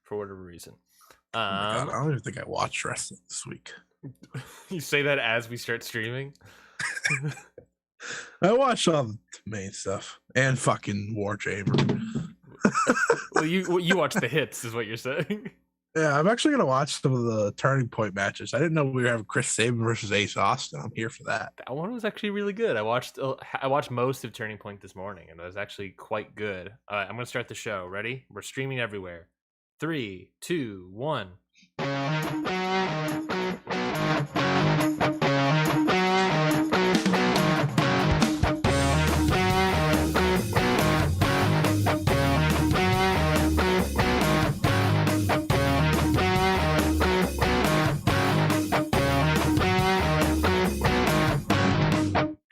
for whatever reason. Oh my god, I don't even think I watched wrestling this week. You say that as we start streaming? I watched all the main stuff and fucking War Chamber. Well, you watch the hits, is what you're saying. Yeah, I'm actually gonna watch some of the Turning Point matches. I didn't know we were having Chris Sabin versus Ace Austin. I'm here for that. That one was actually really good. I watched most of Turning Point this morning, and it was actually quite good. I'm gonna start the show. Ready? We're streaming everywhere. 3, 2, 1.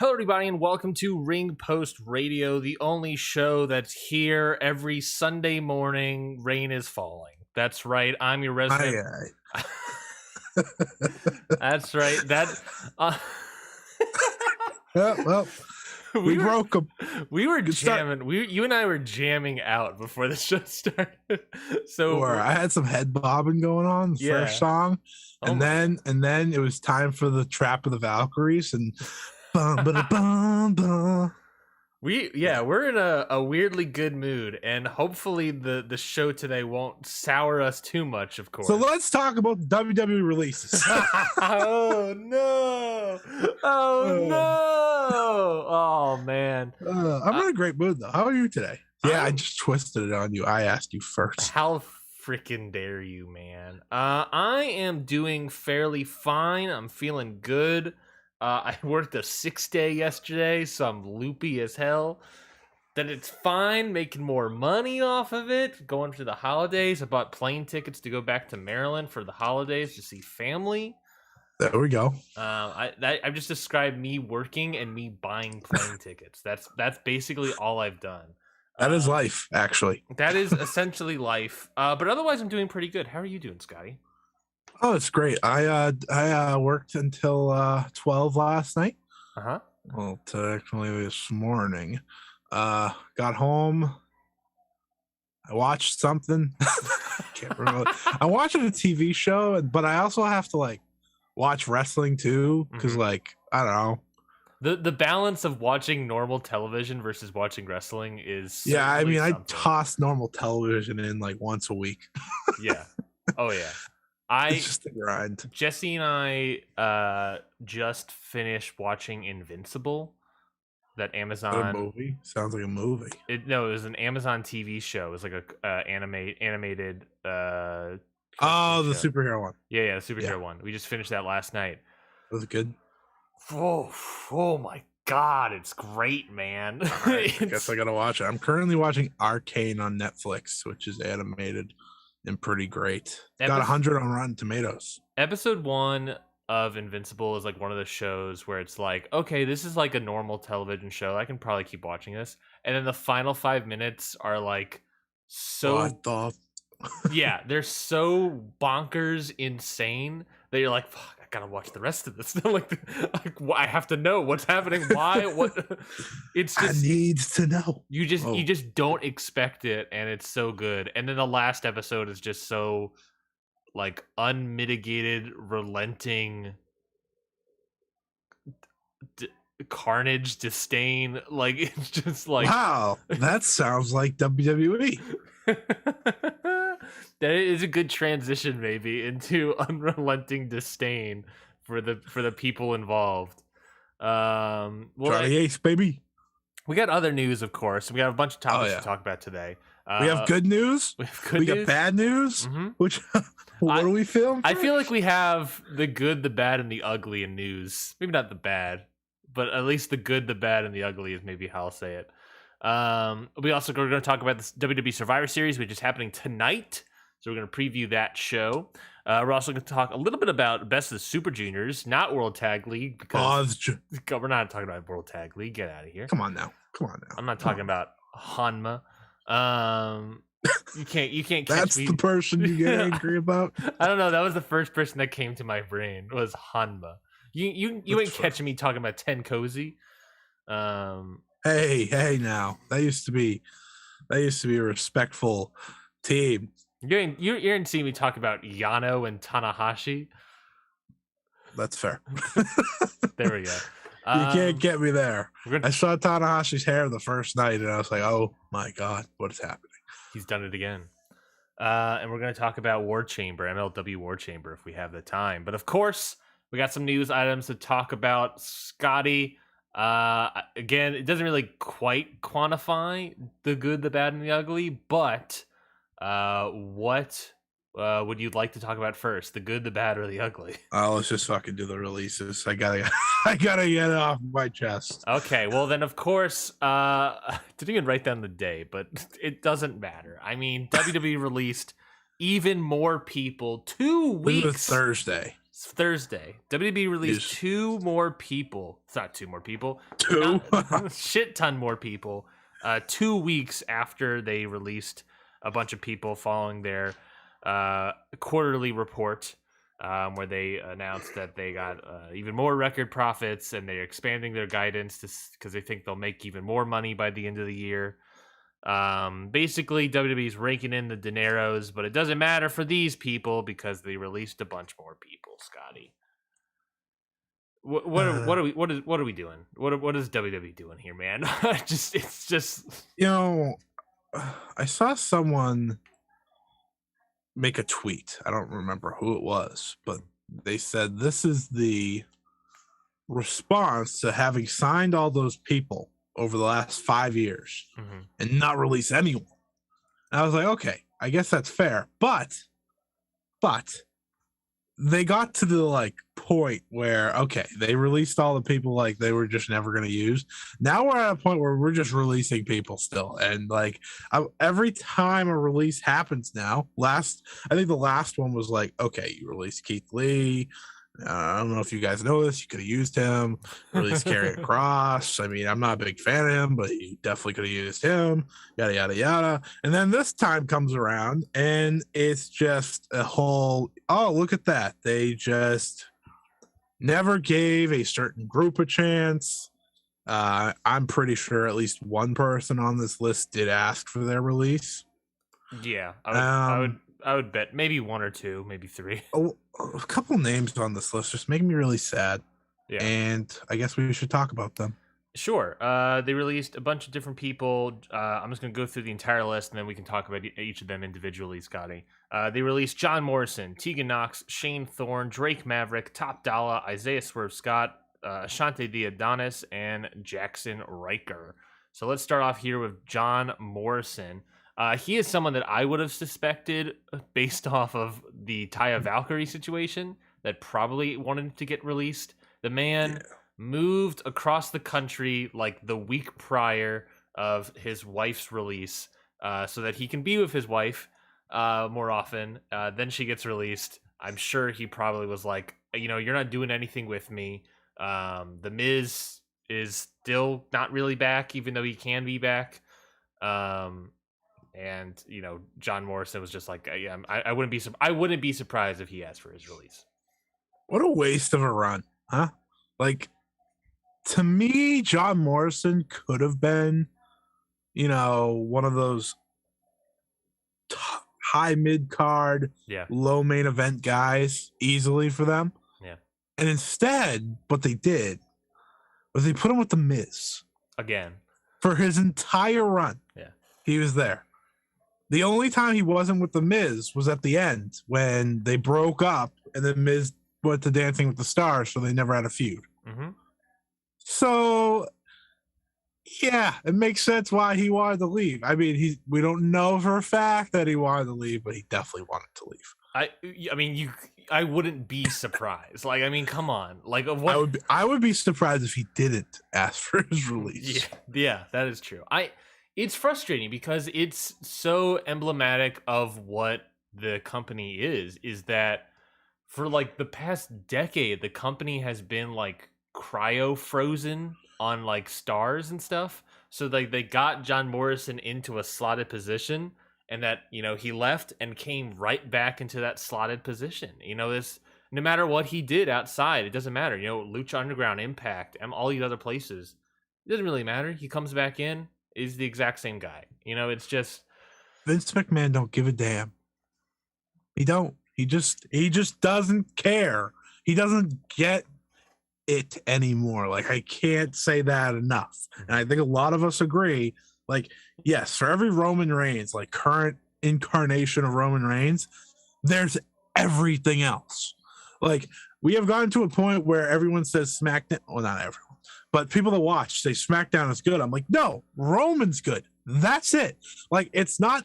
Hello, everybody, and welcome to Ring Post Radio, the only show that's here every Sunday morning. Rain is falling. That's right. I'm your resident. That's right. Yeah, well, we broke them. We were jamming. You and I were jamming out before the show started. So I had some head bobbing going on. The first song, and then it was time for the Trap of the Valkyries and. We're in a weirdly good mood, and hopefully the show today won't sour us too much, of course. So let's talk about the WWE releases. Oh no! Oh man! I'm in a great mood though. How are you today? Yeah, I just twisted it on you. I asked you first. How freaking dare you, man? I am doing fairly fine. I'm feeling good. I worked a 6-day yesterday, so I'm loopy as hell. Then it's fine, making more money off of it. Going to the holidays. I bought plane tickets to go back to Maryland for the holidays to see family. There we go. I've just described me working and me buying plane tickets. That's basically all I've done. That is life, actually. That is essentially life. But otherwise, I'm doing pretty good. How are you doing, Scotty? Oh, it's great. I worked until 12 last night. Well, technically this morning. Got home. I watched something. Can't remember. I'm watching a TV show, but I also have to watch wrestling too, because I don't know. The balance of watching normal television versus watching wrestling is I toss normal television in once a week. Yeah. Oh yeah. It's just a grind. Jesse and I just finished watching Invincible. That Amazon movie sounds like a movie. It was an Amazon TV show. It was like a animated. The superhero one. Yeah, the superhero one. We just finished that last night. Was it good? Oh my god, it's great, man. I guess I gotta watch it. I'm currently watching Arcane on Netflix, which is animated and pretty great. Got 100 on Rotten Tomatoes. Episode 1 of Invincible is one of the shows where it's okay, this is a normal television show. I can probably keep watching this. And then the final 5 minutes are so what the yeah, they're so bonkers insane that you're fuck, I gotta watch the rest of this. I have to know what's happening. Why? What? It's just I need to know. You just don't expect it, and it's so good. And then the last episode is just so unmitigated, relenting carnage, disdain. It's just wow, that sounds like WWE. That is a good transition, maybe, into unrelenting disdain for the people involved. Johnny Ace, baby. We got other news, of course. We got a bunch of topics to talk about today. We have good news. We got bad news. Mm-hmm. Which what do we film? I feel like we have the good, the bad, and the ugly in news. Maybe not the bad, but at least the good, the bad, and the ugly is maybe how I'll say it. We also are going to talk about this WWE Survivor Series, which is happening tonight. So we're going to preview that show. We're also going to talk a little bit about Best of the Super Juniors, not World Tag League, because we're not talking about World Tag League. Get out of here. Come on now. I'm not talking about Hanma. You can't catch That's me. The person you get angry about. I don't know. That was the first person that came to my brain was Hanma. You ain't catching me talking about Ten Cozy. Hey now. That used to be a respectful team. You didn't see me talk about Yano and Tanahashi. That's fair. There we go. You can't get me there. I saw Tanahashi's hair the first night, and I was like, "Oh my god, what is happening?" He's done it again. And we're going to talk about War Chamber, MLW War Chamber, if we have the time. But of course, we got some news items to talk about. Scotty, again, it doesn't really quite quantify the good, the bad, and the ugly. But what would you like to talk about first? The good, the bad, or the ugly? Let's just fucking do the releases. I gotta get it off my chest. Okay, well then, of course, didn't even write down the day, but it doesn't matter. I mean, WWE released even more people 2 weeks. It was Thursday. It's Thursday. WWE released 2 more people. It's not 2 more people. 2? Shit ton more people. 2 weeks after they released a bunch of people following their quarterly report, where they announced that they got even more record profits, and they're expanding their guidance because they think they'll make even more money by the end of the year. Basically, WWE's raking in the dineros, but it doesn't matter for these people because they released a bunch more people. Scotty, what are we doing? What is WWE doing here, man? It's just I saw someone make a tweet. I don't remember who it was, but they said this is the response to having signed all those people over the last 5 years and not release anyone. And I was like, okay, I guess that's fair. But they got to the point where, okay, they released all the people they were just never going to use. Now we're at a point where we're just releasing people still. And every time a release happens now, I think the last one was okay, you released Keith Lee. I don't know if you guys know this. You could have used him. Released Karrion Kross. I mean, I'm not a big fan of him, but you definitely could have used him. Yada, yada, yada. And then this time comes around, and it's just a whole, oh, look at that. They just never gave a certain group a chance. I'm pretty sure at least one person on this list did ask for their release. Yeah, I would bet maybe 1 or 2, maybe 3. A couple names on this list just make me really sad. Yeah. And I guess we should talk about them. Sure. They released a bunch of different people. I'm just going to go through the entire list, and then we can talk about each of them individually, Scotty. They released John Morrison, Tegan Knox, Shane Thorne, Drake Maverick, Top Dollar, Isaiah Swerve Scott, Ashante the Adonis, and Jackson Riker. So let's start off here with John Morrison. He is someone that I would have suspected based off of the Taya Valkyrie situation that probably wanted to get released. The man moved across the country the week prior of his wife's release so that he can be with his wife more often. Then she gets released. I'm sure he probably was like, you're not doing anything with me. The Miz is still not really back, even though he can be back. And John Morrison was just like, yeah, I wouldn't be surprised if he asked for his release. What a waste of a run, huh? To me, John Morrison could have been, one of those high mid card, low main event guys easily for them. Yeah. And instead, what they did was they put him with the Miz again for his entire run. Yeah, he was there. The only time he wasn't with the Miz was at the end when they broke up and then Miz went to Dancing with the Stars, so they never had a feud. Mm-hmm. So, yeah, it makes sense why he wanted to leave. I mean, we don't know for a fact that he wanted to leave, but he definitely wanted to leave. I wouldn't be surprised. Come on. I would be surprised if he didn't ask for his release. Yeah, that is true. It's frustrating because it's so emblematic of what the company is that for the past decade, the company has been cryo frozen on stars and stuff. So they got John Morrison into a slotted position, and that, he left and came right back into that slotted position. This, no matter what he did outside, it doesn't matter. Lucha Underground, Impact, and all these other places, it doesn't really matter. He comes back in, is the exact same guy. It's just Vince McMahon don't give a damn. He don't. He just doesn't care. He doesn't get it anymore. Like, I can't say that enough. And I think a lot of us agree. Like, yes, for every Roman Reigns, like current incarnation of Roman Reigns, there's everything else. Like, we have gotten to a point where everyone says SmackDown. Well, not everyone, but people that watch say SmackDown is good. I'm like, no, Roman's good. That's it. Like, it's not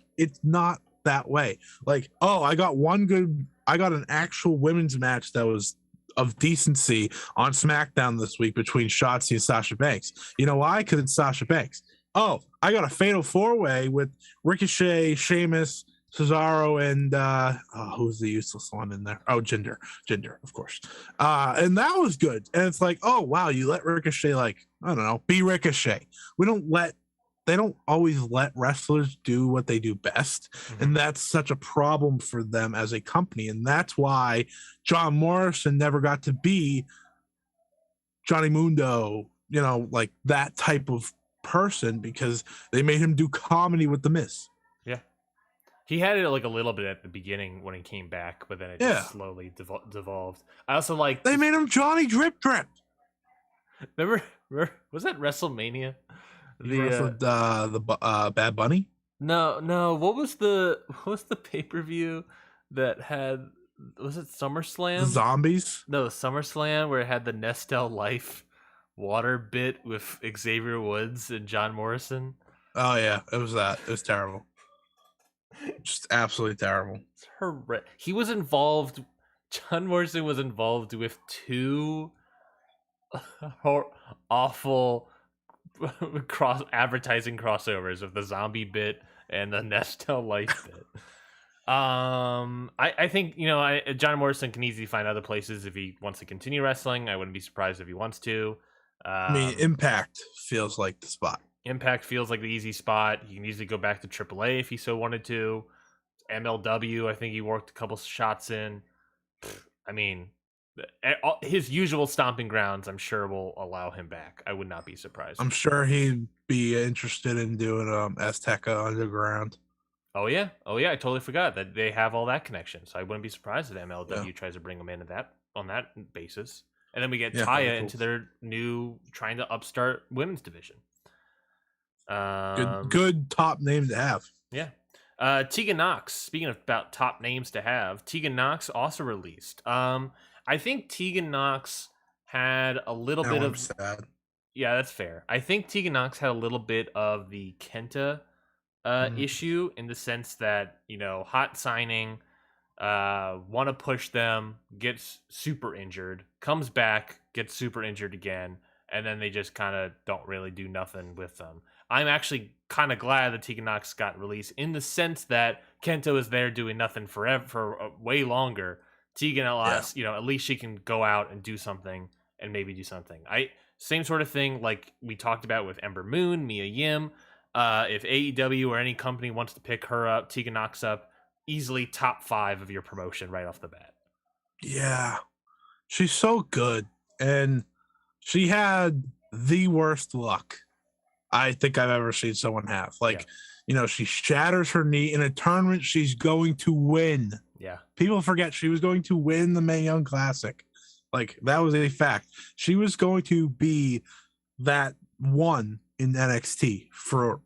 that way. Like, oh, I got an actual women's match that was of decency on SmackDown this week between Shotzi and Sasha Banks. You know why? Because it's Sasha Banks. Oh, I got a fatal 4-way with Ricochet, Sheamus, Cesaro, and who's the useless one in there? Oh, Jinder, of course. And that was good. And it's like, oh wow, you let Ricochet, like, I don't know, be Ricochet. They don't always let wrestlers do what they do best. Mm-hmm. And that's such a problem for them as a company. And that's why John Morrison never got to be Johnny Mundo, you know, like that type of person, because they made him do comedy with The Miz. Yeah. He had it like a little bit at the beginning when he came back, but then it just slowly devolved. I also like... They made him Johnny Drip Drip. Remember was that WrestleMania? The Bad Bunny? No. What was the pay-per-view that had, was it SummerSlam? The Zombies? No, SummerSlam, where it had the Nestle Life water bit with Xavier Woods and John Morrison. Oh yeah, it was that. It was terrible. Just absolutely terrible. It's horrendous. He was involved. John Morrison was involved with 2 awful advertising crossovers of the zombie bit and the Nestle Life bit. I think, you know, John Morrison can easily find other places if he wants to continue wrestling. I wouldn't be surprised if he wants to. I mean, Impact feels like the spot. Impact feels like the easy spot. He can easily go back to AAA if he so wanted to. MLW, I think he worked a couple shots in. I mean, his usual stomping grounds, I'm sure, will allow him back. I would not be surprised. I'm sure he'd be interested in doing Azteca Underground. Oh yeah, I totally forgot that they have all that connection. So I wouldn't be surprised if MLW tries to bring him in on that basis. And then we get Taya into their new, trying to upstart women's division. Good top name to have. Yeah. Tegan Knox, speaking of about top names to have, Tegan Knox also released. I think Tegan Knox had a little bit of... sad. Yeah, that's fair. I think Tegan Knox had a little bit of the Kenta issue, in the sense that, you know, hot signing, want to push them, gets super injured, comes back, gets super injured again, and then they just kind of don't really do nothing with them. I'm actually kind of glad that Tegan Knox got released, in the sense that Kento is there doing nothing for way longer. Tegan, at least she can go out and do something, and maybe do something. Same sort of thing like we talked about with Ember Moon, Mia Yim. If AEW or any company wants to pick her up, Tegan Knox up, easily top 5 of your promotion right off the bat. Yeah, she's so good, and she had the worst luck I think I've ever seen someone have. Like, you know, she shatters her knee in a tournament she's going to win. Yeah. People forget she was going to win the Mae Young Classic. Like, that was a fact. She was going to be that one in NXT for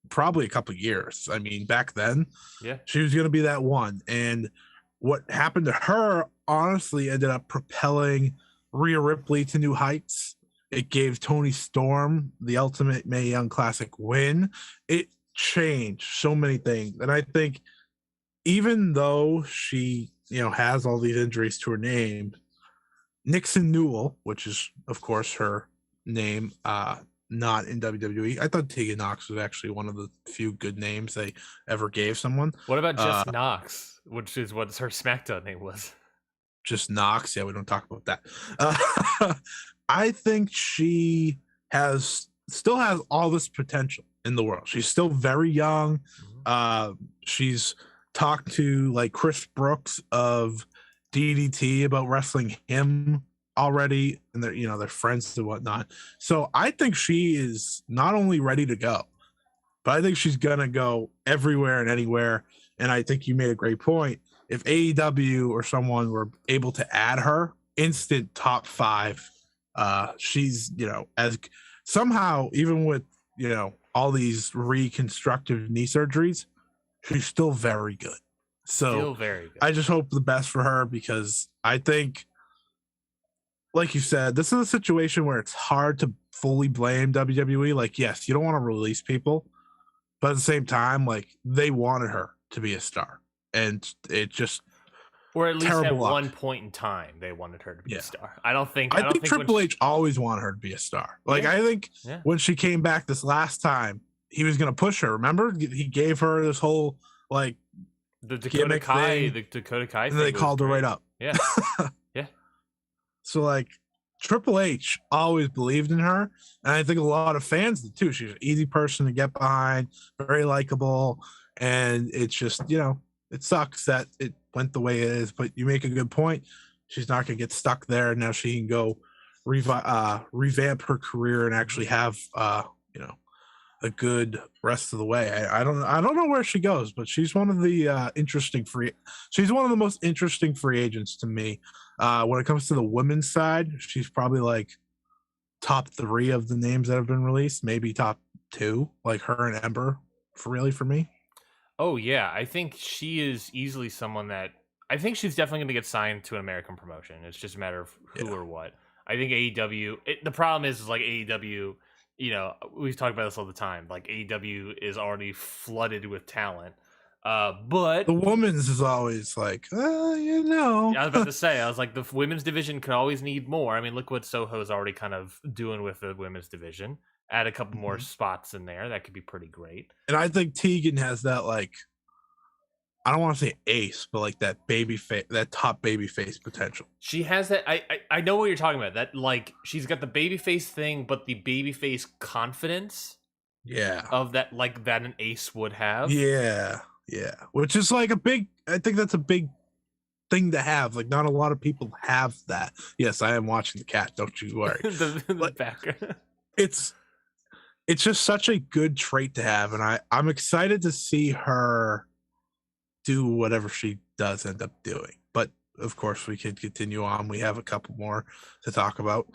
probably a couple of years. I mean, back then, she was going to be that one. And what happened to her, honestly, ended up propelling Rhea Ripley to new heights. It gave Toni Storm the ultimate Mae Young Classic win. It changed so many things. And I think even though she, you know, has all these injuries to her name, Nixon Newell, which is, of course, her name, not in WWE. I thought Tegan Knox was actually one of the few good names they ever gave someone. What about just Knox, which is what her SmackDown name was? Just Knox? Yeah, we don't talk about that. I think she still has all this potential in the world. She's still very young. She's talked to like Chris Brooks of DDT about wrestling him already, and they're friends and whatnot. So I think she is not only ready to go, but I think she's gonna go everywhere and anywhere. And I think you made a great point. if AEW or someone were able to add her, instant top 5. She's, as somehow, even with, all these reconstructive knee surgeries, she's still very good. So still very good. I just hope the best for her, because I think, like you said, this is a situation where it's hard to fully blame WWE. Like, yes, you don't want to release people, but at the same time, like, they wanted her to be a star, and it just, or at least at luck. one point in time they wanted her to be a star. I think Triple H always wanted her to be a star. Like, I think when she came back this last time, he was going to push her. Remember, he gave her this whole like the Dakota Kai and they called her right up. Yeah. So, like, Triple H always believed in her, and I think a lot of fans did too. She's an easy person to get behind, very likable, and it's just, it sucks that it went the way it is, but you make a good point. She's not going to get stuck there. Now she can go revamp her career and actually have, a good rest of the way. I don't know where she goes, but she's one of the she's one of the most interesting free agents to me. When it comes to the women's side, she's probably like top 3 of the names that have been released, maybe top 2, like her and Ember, for me. Oh yeah, I think she is easily someone that I think she's definitely going to get signed to an American promotion. It's just a matter of who or what. I think AEW. The problem is like AEW. We've talked about this all the time. Like, AEW is already flooded with talent, but the women's is always like, I was about to say, the women's division could always need more. I mean, look what Soho's already kind of doing with the women's division. Add a couple more spots in there, that could be pretty great. And I think Tegan has that, like, I don't want to say ace, but like that top baby face potential. She has that. I know what you're talking about. That, like, she's got the baby face thing, but the baby face confidence. Yeah. Of that, like, that an ace would have. Yeah. Yeah. Which is like I think that's a big thing to have. Like, not a lot of people have that. Yes, I am watching the cat. Don't you worry. the background. It's just such a good trait to have, and I'm excited to see her do whatever she does end up doing. But of course, we can continue on. We have a couple more to talk about.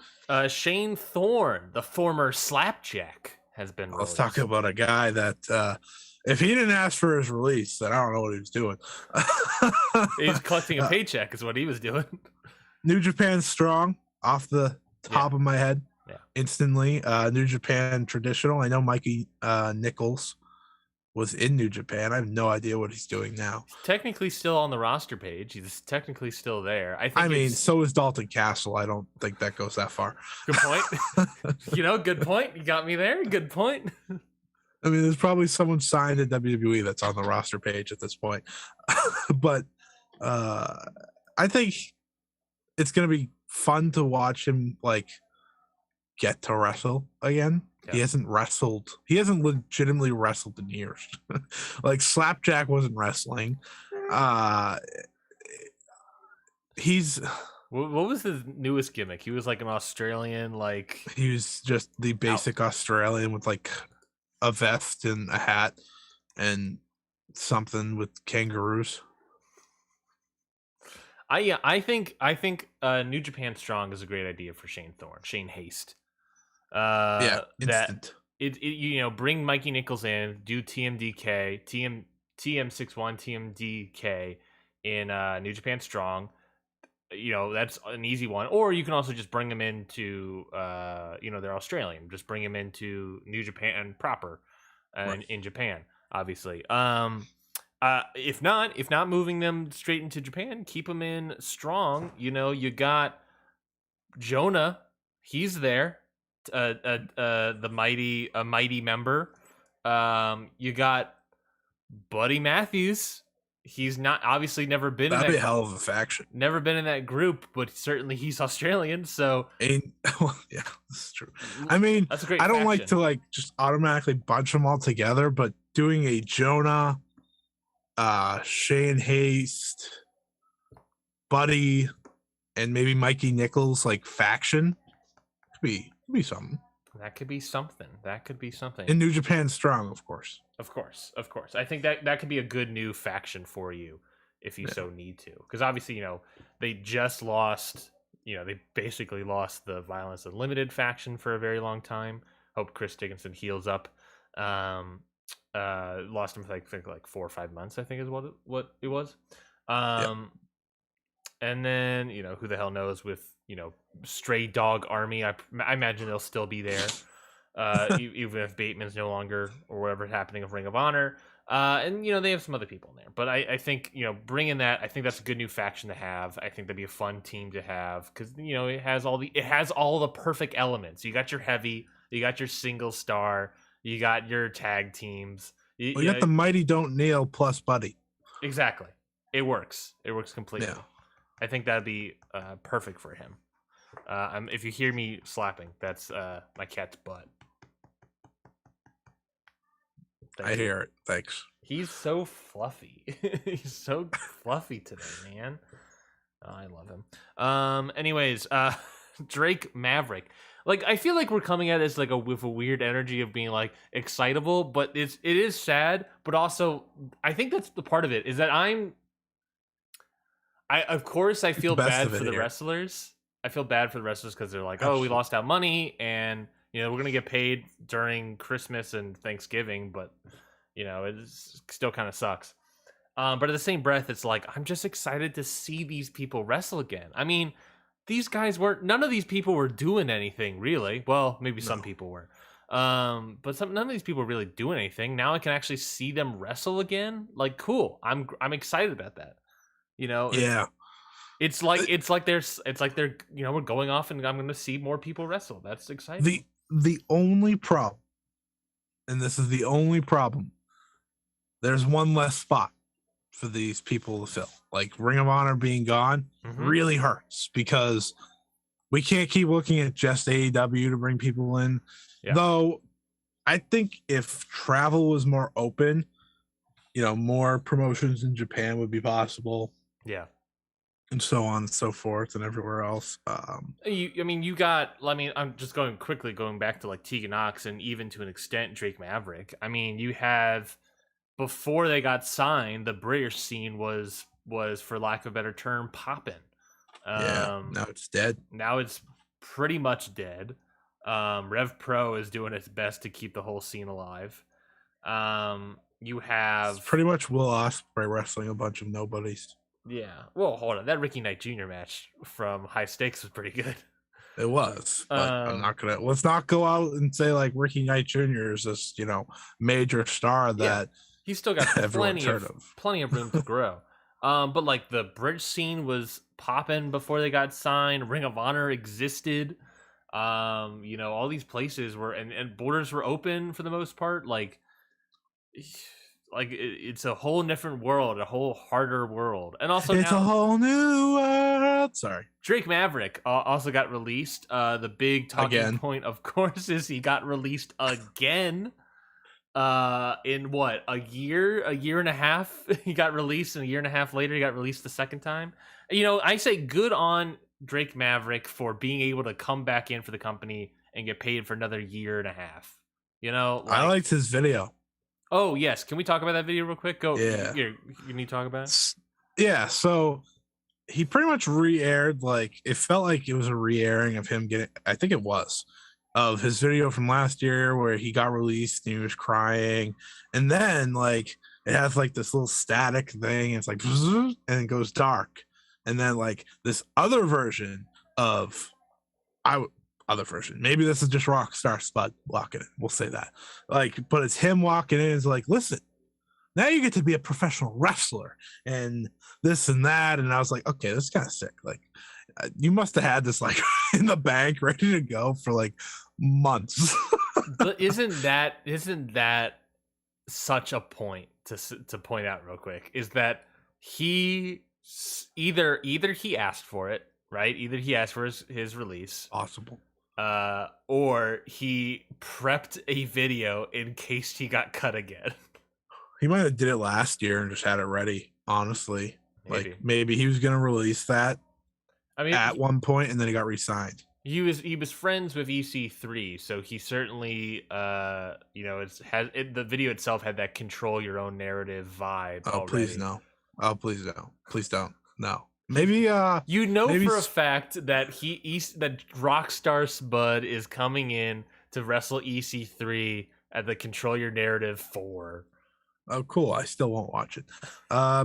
Shane Thorne, the former Slapjack, has been released. Let's talk about a guy that if he didn't ask for his release, then I don't know what he was doing. He's collecting a paycheck is what he was doing. New Japan Strong, off the top of my head. Yeah. Instantly. New Japan Traditional. I know Mikey Nichols was in New Japan. I have no idea what he's doing now. He's technically still on the roster page. He's technically still there. I mean, so is Dalton Castle. I don't think that goes that far. Good point. Good point. You got me there. Good point. I mean, there's probably someone signed at WWE that's on the roster page at this point. But I think it's going to be fun to watch him, like, get to wrestle again. Yeah. He hasn't legitimately wrestled in years. Like, Slapjack wasn't wrestling. What was his newest gimmick? He was like an Australian, like, he was just the basic Australian with like a vest and a hat and something with kangaroos. I think New Japan Strong is a great idea for Shane Thorne, Shane Haste. Instant. Bring Mikey Nichols in, do TM61, TMDK in New Japan Strong. That's an easy one. Or you can also just bring them into, they're Australian. Just bring them into New Japan proper, in Japan, obviously. If not moving them straight into Japan, keep them in Strong. You got Jonah. He's there. The mighty member. You got Buddy Matthews. He's not obviously never been. That'd be a hell of a faction. Never been in that group, but certainly he's Australian. So yeah, this is true. I mean, that's a great. I don't faction. like to just automatically bunch them all together, but doing a Jonah, Shane Haste, Buddy, and maybe Mikey Nichols faction could be something. That could be something. In New Japan Strong, of course. I think that could be a good new faction for you if you so need to. Because obviously, they just lost, they basically lost the Violence Unlimited faction for a very long time. Hope Chris Dickinson heals up. Lost him for like 4 or 5 months, I think is what it was. And then, who the hell knows with, Stray Dog Army. I imagine they'll still be there. Even if Bateman's no longer, or whatever's happening with Ring of Honor. And, they have some other people in there. But I think, bringing that, I think that's a good new faction to have. I think that'd be a fun team to have. Because, it has all the perfect elements. You got your heavy, you got your single star, you got your tag teams. You got the Mighty Don't Kneel plus Buddy. Exactly. It works. It works completely. Yeah. I think that'd be perfect for him. If you hear me slapping, that's my cat's butt. I hear it. Thanks. He's so fluffy. He's so fluffy today, man. Oh, I love him. Anyways, Drake Maverick. Like, I feel like we're coming at this with a weird energy of being like excitable, but it is sad. But also, I think that's the part of it is that of course I feel bad for the wrestlers. I feel bad for the wrestlers because they're like, oh, we lost out money, and we're gonna get paid during Christmas and Thanksgiving, but it still kind of sucks. But at the same breath, it's like I'm just excited to see these people wrestle again. I mean, these guys none of these people were doing anything really. Well, maybe some people were, but none of these people were really doing anything. Now I can actually see them wrestle again. Like, cool. I'm excited about that. Yeah. It's like they're we're going off and I'm going to see more people wrestle. That's exciting. The only problem, and this is the only problem, there's one less spot for these people to fill. Like, Ring of Honor being gone really hurts because we can't keep looking at just AEW to bring people in. Yeah. Though I think if travel was more open, more promotions in Japan would be possible. Yeah. And so on and so forth and everywhere else. I'm just going back to like Tegan Knox and even to an extent Drake Maverick. I mean, you have, before they got signed, the British scene was for lack of a better term popping. Now it's dead. Now it's pretty much dead. Rev Pro is doing its best to keep the whole scene alive. You have it's pretty much Will Ospreay wrestling a bunch of nobodies. Yeah. Well, hold on. That Ricky Knight Jr. match from High Stakes was pretty good. It was, but I'm not gonna. Let's not go out and say like Ricky Knight Jr. is this, major star that he's still got plenty of room to grow. But like the British scene was popping before they got signed. Ring of Honor existed. All these places were and borders were open for the most part. It's a whole different world, a whole harder world. And also it's a whole new world. Sorry. Drake Maverick also got released. The big talking point, of course, is he got released again. In what, a year and a half? He got released, and a year and a half later, he got released the second time. I say good on Drake Maverick for being able to come back in for the company and get paid for another year and a half. I liked his video. Oh, yes. Can we talk about that video real quick? Go. Yeah. You need to talk about it? Yeah, so he pretty much re-aired, it felt like it was a re-airing of him I think it was, of his video from last year where he got released and he was crying. And then, it has, this little static thing. It's and it goes dark. And then, this other version of... Other version. Maybe this is just Rockstar Spud walking in. We'll say that. But it's him walking in. It's like, listen, now you get to be a professional wrestler and this and that. And I was like, okay, this is kind of sick. You must have had this in the bank, ready to go for months. But isn't that such a point to point out real quick? Is that he either he asked for it, right? Either he asked for his release. Possible. Or he prepped a video in case he got cut again. He might have did it last year and just had it ready, honestly. Maybe he was going to release that at one point, and then he got re-signed. He was friends with EC3, so he certainly, the video itself had that control your own narrative vibe. Oh, already. Please no. Oh, please don't. Please don't. No. Maybe maybe for a fact that that Rockstar Spud is coming in to wrestle EC3 at the Control Your Narrative 4. Oh, cool. I still won't watch it.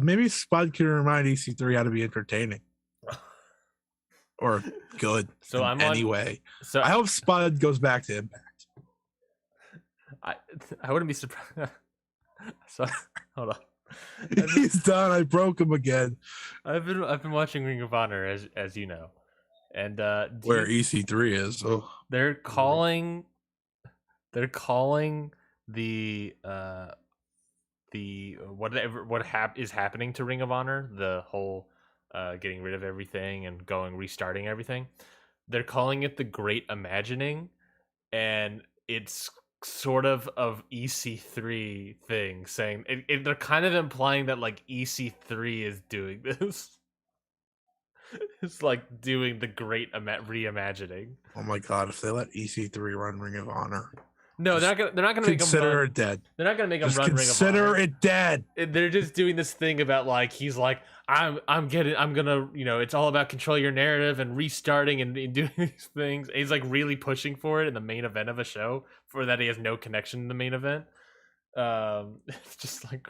Maybe Spud can remind EC3 how to be entertaining. Or good. So I'm anyway. So I hope Spud goes back to Impact. I wouldn't be surprised. So hold on. He's done. I broke him again. I've been watching Ring of Honor as you know, and where EC3 is. Oh, they're calling the what is happening to Ring of Honor, the whole getting rid of everything and restarting everything. They're calling it the Great Imagining, and it's sort of EC3 thing, saying they're kind of implying that like EC3 is doing this. It's like doing the great reimagining. Oh my god! If they let EC3 run Ring of Honor, no, they're not gonna make him consider it dead. They're not gonna make him run Ring of Honor. Consider it dead. They're just doing this thing about like he's like I'm gonna it's all about control your narrative and restarting and doing these things. And he's like really pushing for it in the main event of a show for that he has no connection to the main event. It's just like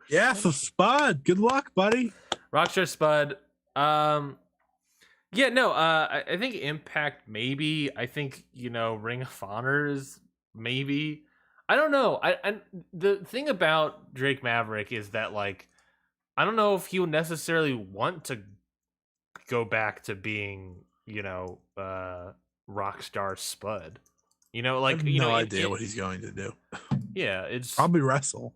yeah. So Spud, good luck, buddy. Rockstar Spud. Yeah, no, I think Impact maybe. I think Ring of Honor is maybe. I don't know. I the thing about Drake Maverick is that like I don't know if he would necessarily want to go back to being Rockstar Spud. Like I have no idea what he's going to do. Yeah, it's probably wrestle.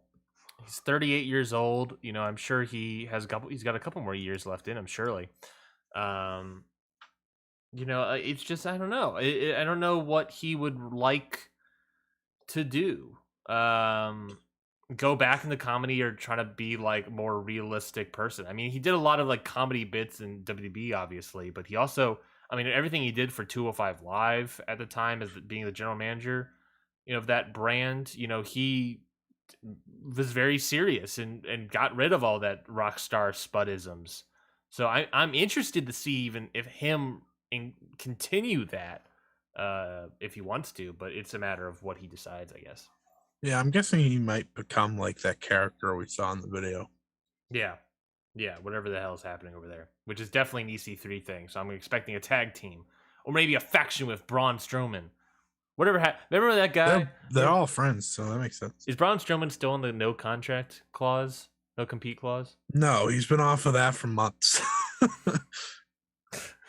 He's 38 years old. I'm sure he's got a couple more years left in him, surely. It's just I don't know. I don't know what he would like to do. Go back into comedy or try to be like more realistic person. I mean, he did a lot of like comedy bits in WWE, obviously, but he also, everything he did for 205 Live at the time as being the general manager, of that brand, he was very serious and got rid of all that rock star spudisms. So I'm interested to see even if him continue that if he wants to, but it's a matter of what he decides, I guess. Yeah, I'm guessing he might become like that character we saw in the video. Yeah, whatever the hell is happening over there, which is definitely an EC3 thing. So I'm expecting a tag team or maybe a faction with Braun Strowman. Whatever remember that guy? They're all friends, so that makes sense. Is Braun Strowman still on the no contract clause, no compete clause? No, he's been off of that for months.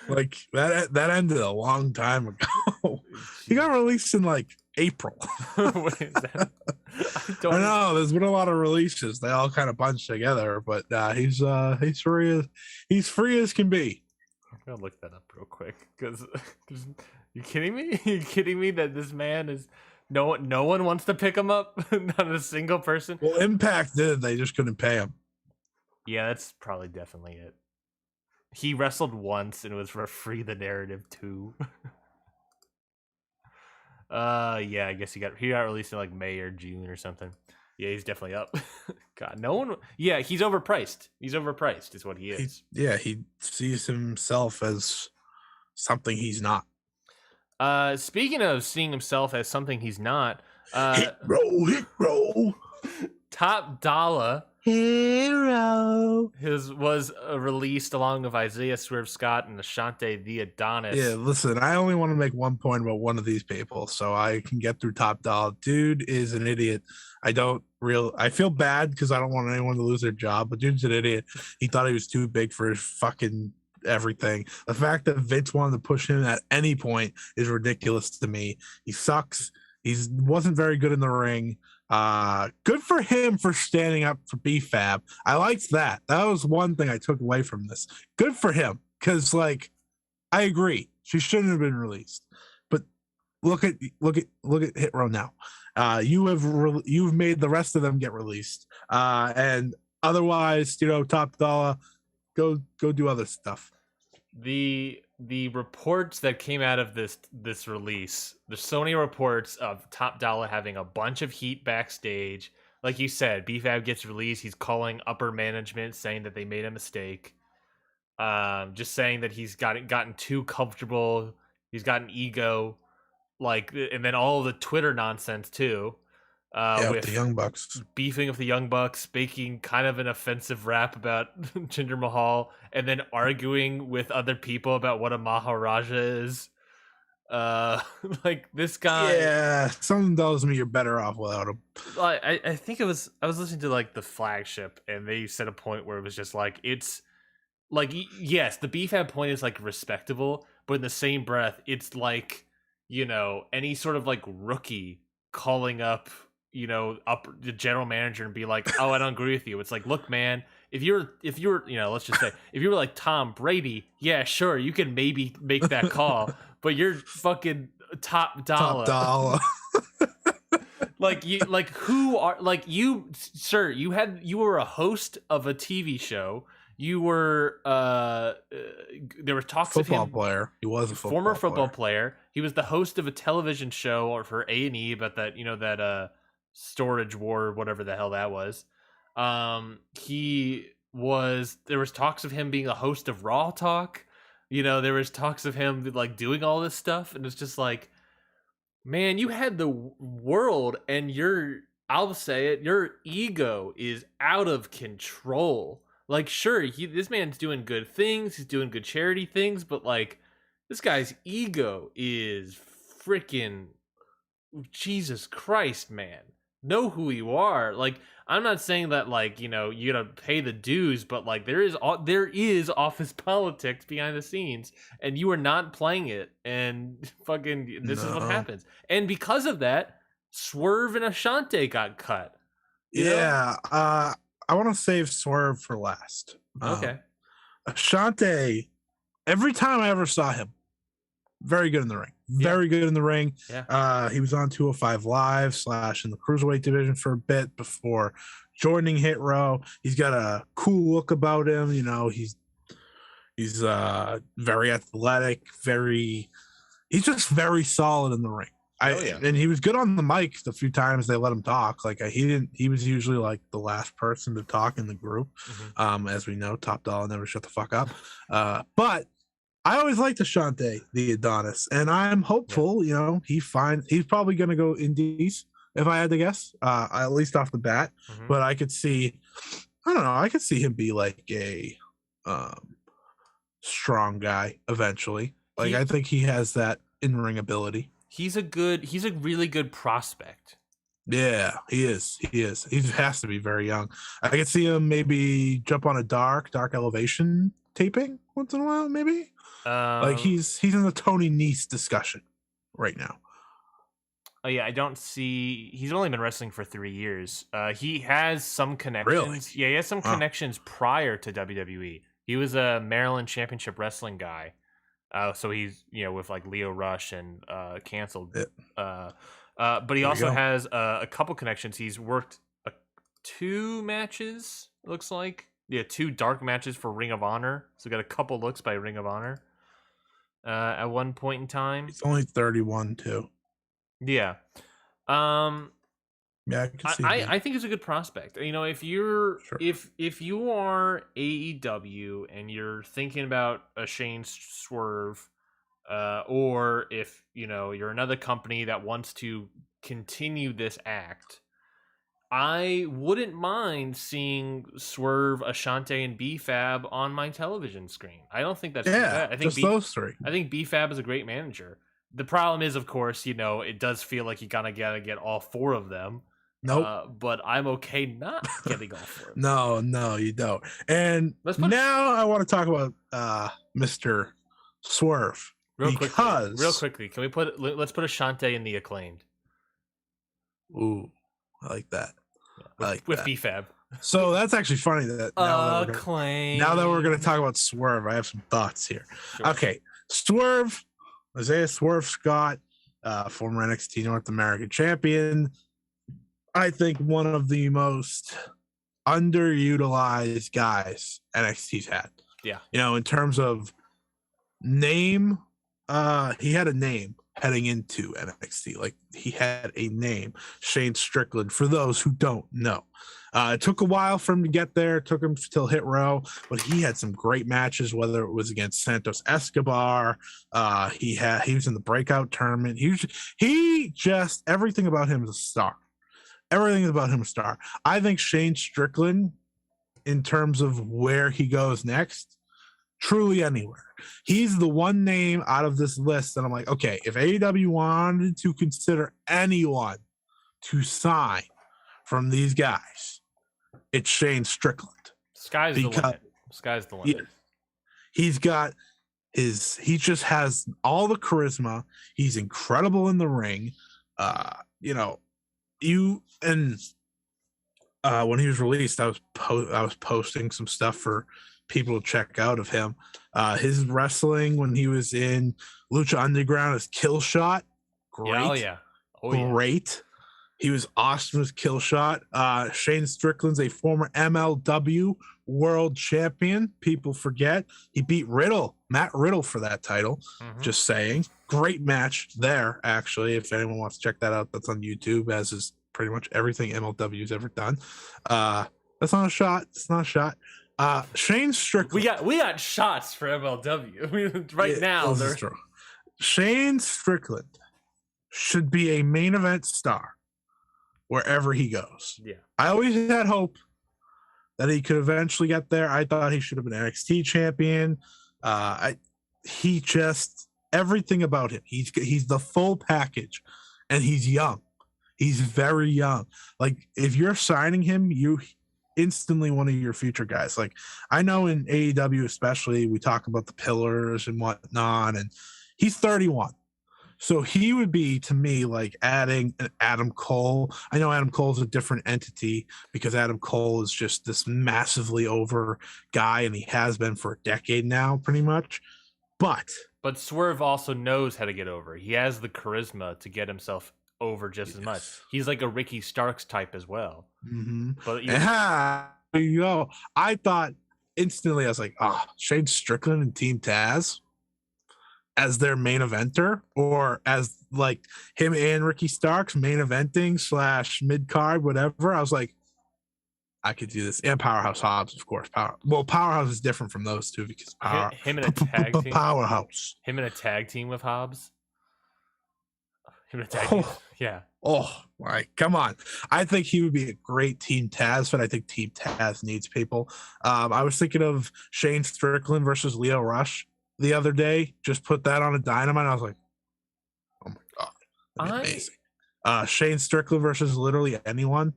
Like that ended a long time ago. He got released in like April. What is that? I know there's been a lot of releases. They all kind of bunched together, but he's free as can be. I'm gonna look that up real quick because you kidding me? You kidding me that this man is no one wants to pick him up? Not a single person. Well, Impact did. They just couldn't pay him. Yeah, that's probably definitely it. He wrestled once and it was for Free the Narrative 2. Yeah, I guess he got released in like May or June or something. Yeah, he's definitely up. God, no one. Yeah, he's overpriced. He's overpriced, is what he is. He sees himself as something he's not. Speaking of seeing himself as something he's not, hit roll. Top Dollar Hero was released along with Isaiah Swerve Scott and Ashante the Adonis. Yeah, listen, I only want to make one point about one of these people so I can get through Top Dollar. Dude is an idiot. I feel bad because I don't want anyone to lose their job, but dude's an idiot. He thought he was too big for his fucking everything. The fact that Vince wanted to push him at any point is ridiculous to me. He sucks. He wasn't very good in the ring. Good for him for standing up for Beefab. I liked that. That was one thing I took away from this. Good for him, because like I agree, she shouldn't have been released. But look at Hit Row now. You've made the rest of them get released. And otherwise, Top Dollar, go do other stuff. The reports that came out of this release, there's so many reports of Top Dollar having a bunch of heat backstage, like you said, Beefab gets released. He's calling upper management, saying that they made a mistake. Just saying that he's gotten too comfortable. He's got an ego, and then all the Twitter nonsense too. With the Young Bucks, beefing with the Young Bucks, making kind of an offensive rap about Jinder Mahal, and then arguing with other people about what a Maharaja is. Like this guy. Yeah, something tells me you're better off without him. I think I was listening to like the Flagship, and they said a point where it was just like, it's like, yes, the Beefab point is like respectable, but in the same breath, it's like, any sort of like rookie calling up the general manager and be like, oh, I don't agree with you. It's like, look, man, if you're let's just say, if you were like Tom Brady, yeah, sure, you can maybe make that call, but you're fucking top dollar. Sir, you were a host of a TV show. You were there were talks of him. Football player. He was a former football player. He was the host of a television show or for A&E about that, that storage war, whatever the hell that was. There was talks of him being a host of Raw Talk. There was talks of him like doing all this stuff, and it's just like, man, you had the world, and I'll say it, your ego is out of control. Like, sure, this man's doing good things, he's doing good charity things, but like, this guy's ego is freaking Jesus Christ, man. Know who you are. Like, I'm not saying that like, you gotta pay the dues, but like there is office politics behind the scenes, and you are not playing it, and fucking this is what happens. And because of that, Swerve and Ashante got cut. Yeah, I want to save Swerve for last. Okay. Ashante, every time I ever saw him, very good in the ring. Very good in the ring. Yeah. He was on 205 Live / in the Cruiserweight division for a bit before joining Hit Row. He's got a cool look about him. He's very athletic, he's just very solid in the ring. And he was good on the mic the few times they let him talk. Like he was usually like the last person to talk in the group. Mm-hmm. As we know, Top Dollar never shut the fuck up. But I always liked Ashante, the Adonis, and I'm hopeful, he's probably going to go indies if I had to guess, at least off the bat. Mm-hmm. But I could see him be like a strong guy eventually. Like, I think he has that in-ring ability. He's a really good prospect. Yeah, he is. He has to be very young. I could see him maybe jump on a dark elevation taping once in a while, maybe. Like he's in the Tony Nese discussion right now. Oh yeah, I don't see. He's only been wrestling for 3 years. He has some connections. Really? Yeah, he has some connections prior to WWE. He was a Maryland Championship Wrestling guy. So he's with like Leo Rush and canceled. But he also has a couple connections. He's worked 2 matches. It looks like 2 dark matches for Ring of Honor. So got a couple looks by Ring of Honor. At one point in time, he's only 31 too. Yeah. Yeah, I think he's a good prospect. If you're if you are AEW and you're thinking about a Shane Swerve, or if you're another company that wants to continue this act, I wouldn't mind seeing Swerve, Ashante, and Beefab on my television screen. I don't think that's bad. I think just those 3. I think Beefab is a great manager. The problem is, of course, it does feel like you gotta get all 4 of them. Nope. But I'm okay not getting all 4 of them. No, you don't. And now I want to talk about Mr. Swerve. Real quickly, can we let's put Ashante in the Acclaimed. Ooh, I like that. Yeah, with Beefab. So that's actually funny that now that we're going to talk about Swerve, I have some thoughts here. Sure. Okay, Swerve, Isaiah Swerve Scott, former NXT North American champion. I think one of the most underutilized guys NXT's had. Yeah. In terms of name, he had a name. heading into NXT. Like, he had a name, Shane Strickland, for those who don't know. It took a while for him to get there. It took him till Hit Row, but he had some great matches, whether it was against Santos Escobar. He was in the breakout tournament. He just everything about him is a star. Everything about him is a star. I think Shane Strickland, in terms of where he goes next, truly anywhere. He's the one name out of this list that I'm like, okay, if AEW wanted to consider anyone to sign from these guys, it's Shane Strickland. Sky's the limit. Sky's the limit. He just has all the charisma. He's incredible in the ring. When he was released, I was posting some stuff for people to check out of him. His wrestling when he was in Lucha Underground is Kill Shot. Great. Great. He was awesome as Kill Shot. Shane Strickland's a former MLW world champion. People forget. He beat Matt Riddle for that title. Just saying. Great match there, actually. If anyone wants to check that out, that's on YouTube, as is pretty much everything MLW's ever done. That's not a shot. It's not a shot. Shane Strickland. We got shots for MLW now. Shane Strickland should be a main event star wherever he goes. Yeah. I always had hope that he could eventually get there. I thought he should have been NXT champion. He just, everything about him. He's the full package, and he's young. He's very young. Like, if you're signing him, you instantly one of your future guys. Like, I know in AEW especially, we talk about the pillars and whatnot, and he's 31. So he would be, to me, like adding an Adam Cole. I know Adam Cole's a different entity because Adam Cole is just this massively over guy, and he has been for a decade now, pretty much. But Swerve also knows how to get over. He has the charisma to get himself over just as much. He's like a Ricky Starks type as well. But there you go. I thought instantly, I was like, Shane Strickland and Team Taz as their main eventer, or as like him and Ricky Starks main eventing / mid card, whatever. I was like, I could do this. And Powerhouse Hobbs, of course. Powerhouse is different from those two because him in a tag team. Powerhouse. Him in a tag team with Hobbs. Him in a tag team. Yeah. Oh, like, come on. I think he would be a great Team Taz, but I think Team Taz needs people. I was thinking of Shane Strickland versus Leo Rush the other day. Just put that on a Dynamite. I was like, oh my God. That'd be amazing. Shane Strickland versus literally anyone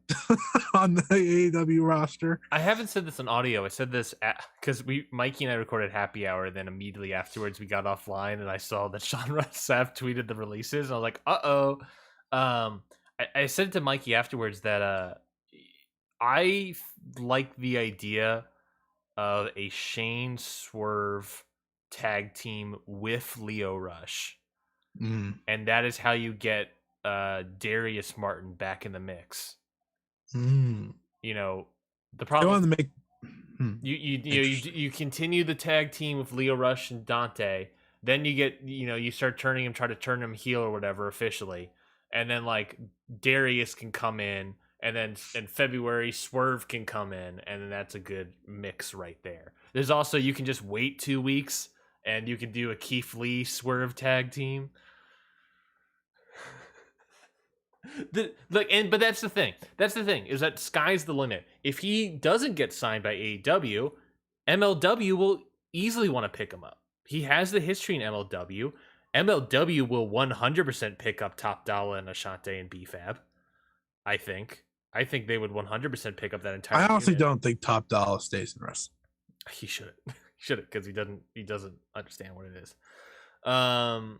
on the AEW roster. I haven't said this on audio. I said this because Mikey and I recorded Happy Hour. Then immediately afterwards, we got offline, and I saw that Sean Rossap tweeted the releases. And I was like, uh-oh. I said to Mikey afterwards that I like the idea of a Shane Swerve tag team with Leo Rush. And that is how you get Darius Martin back in the mix. You know, the problem you continue the tag team with Leo Rush and Dante, then you get, you start try to turn him heel or whatever officially, and then like Darius can come in, and then in February Swerve can come in, and then that's a good mix right there. There's also, you can just wait 2 weeks and you can do a Keith Lee Swerve tag team. But that's the thing. That's the thing, is that sky's the limit. If he doesn't get signed by AEW, MLW will easily want to pick him up. He has the history in MLW. MLW will 100% pick up Top Dollar and Ashante and Beefab. I think they would 100% pick up that entire. I honestly don't think Top Dollar stays in wrestling. He shouldn't. He shouldn't, because he doesn't understand what it is. I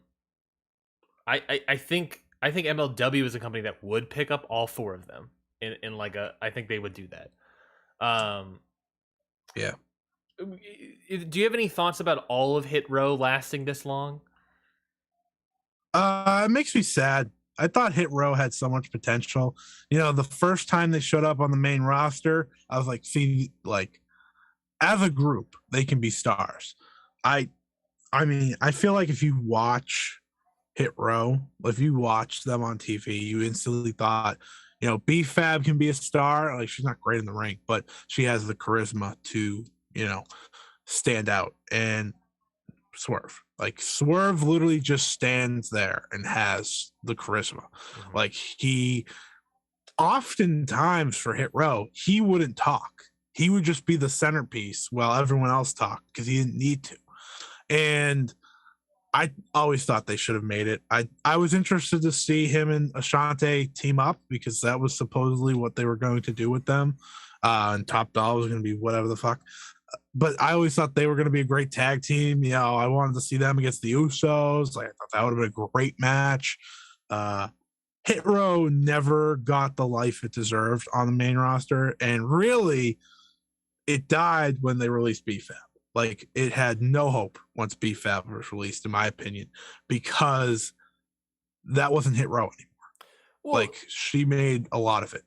think MLW is a company that would pick up all four of them in like I think they would do that. Yeah. Do you have any thoughts about all of Hit Row lasting this long? It makes me sad. I thought Hit Row had so much potential. The first time they showed up on the main roster, I was like, see, like, as a group, they can be stars. I mean, I feel like if you watch Hit Row. If you watched them on TV, you instantly thought, Beefab can be a star. Like, she's not great in the ring, but she has the charisma to, stand out. And Swerve, like, Swerve literally just stands there and has the charisma. Like, he oftentimes for Hit Row, he wouldn't talk. He would just be the centerpiece while everyone else talked because he didn't need to. And I always thought they should have made it. I was interested to see him and Ashante team up because that was supposedly what they were going to do with them. And Top Doll was going to be whatever the fuck. But I always thought they were going to be a great tag team. I wanted to see them against the Usos. Like, I thought that would have been a great match. Hit Row never got the life it deserved on the main roster. And really, it died when they released Beefab. Like, it had no hope once Beefab was released, in my opinion, because that wasn't Hit Row anymore. Well, like, she made a lot of it.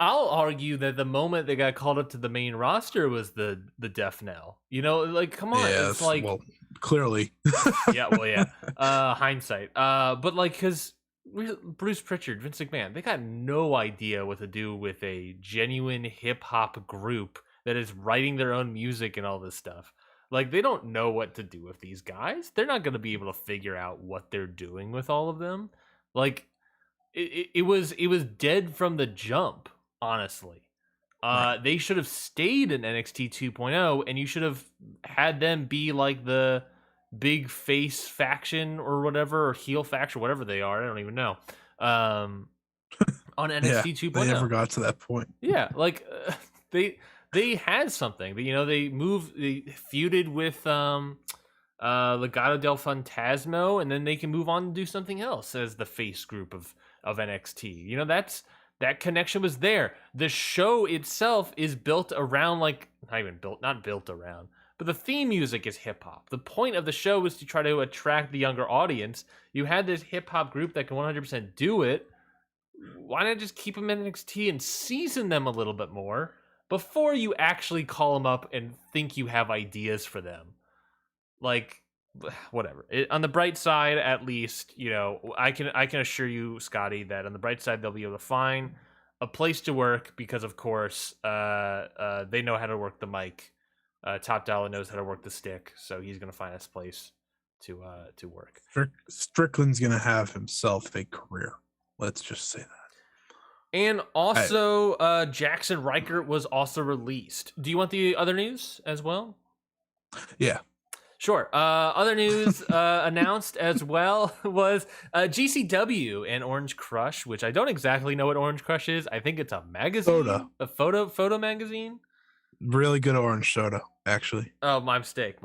I'll argue that the moment they got called up to the main roster was the Death Knell. Like, come on, yeah, it's like, well, clearly, yeah. Hindsight, but like, because Bruce Pritchard, Vince McMahon, they got no idea what to do with a genuine hip hop group that is writing their own music and all this stuff. Like, they don't know what to do with these guys. They're not going to be able to figure out what they're doing with all of them. Like, it was dead from the jump, honestly. Right. They should have stayed in NXT 2.0, and you should have had them be like the big face faction or whatever, or heel faction, whatever they are. I don't even know. On NXT 2.0. They never got to that point. Yeah, like, they had something. They feuded with Legado del Fantasma, and then they can move on and do something else as the face group of NXT. That connection was there. The show itself is built around, like, not built around, but the theme music is hip hop. The point of the show is to try to attract the younger audience. You had this hip hop group that can 100% do it. Why not just keep them in NXT and season them a little bit more before you actually call them up and think you have ideas for them? Like, whatever. On the bright side, at least, I can assure you, Scotty, that on the bright side, they'll be able to find a place to work because, of course, they know how to work the mic. Top Dollar knows how to work the stick, so he's going to find us a place to work. Strickland's going to have himself a career. Let's just say that. And also, Jackson Reichert was also released. Do you want the other news as well? Yeah. Sure. Other news announced as well was GCW and Orange Crush, which I don't exactly know what Orange Crush is. I think it's a magazine, a photo magazine. Really good orange soda, actually. Oh, my mistake.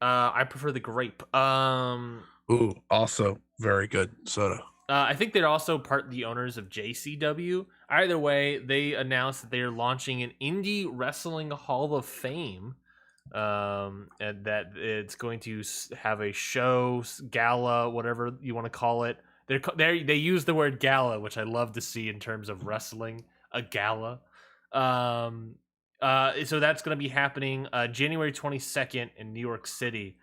I prefer the grape. Ooh, also very good soda. I think they're also the owners of JCW. Either way, they announced that they are launching an Indie Wrestling Hall of Fame. And that it's going to have a show, gala, whatever you want to call it. They use the word gala, which I love to see in terms of wrestling, a gala. So that's going to be happening January 22nd in New York City.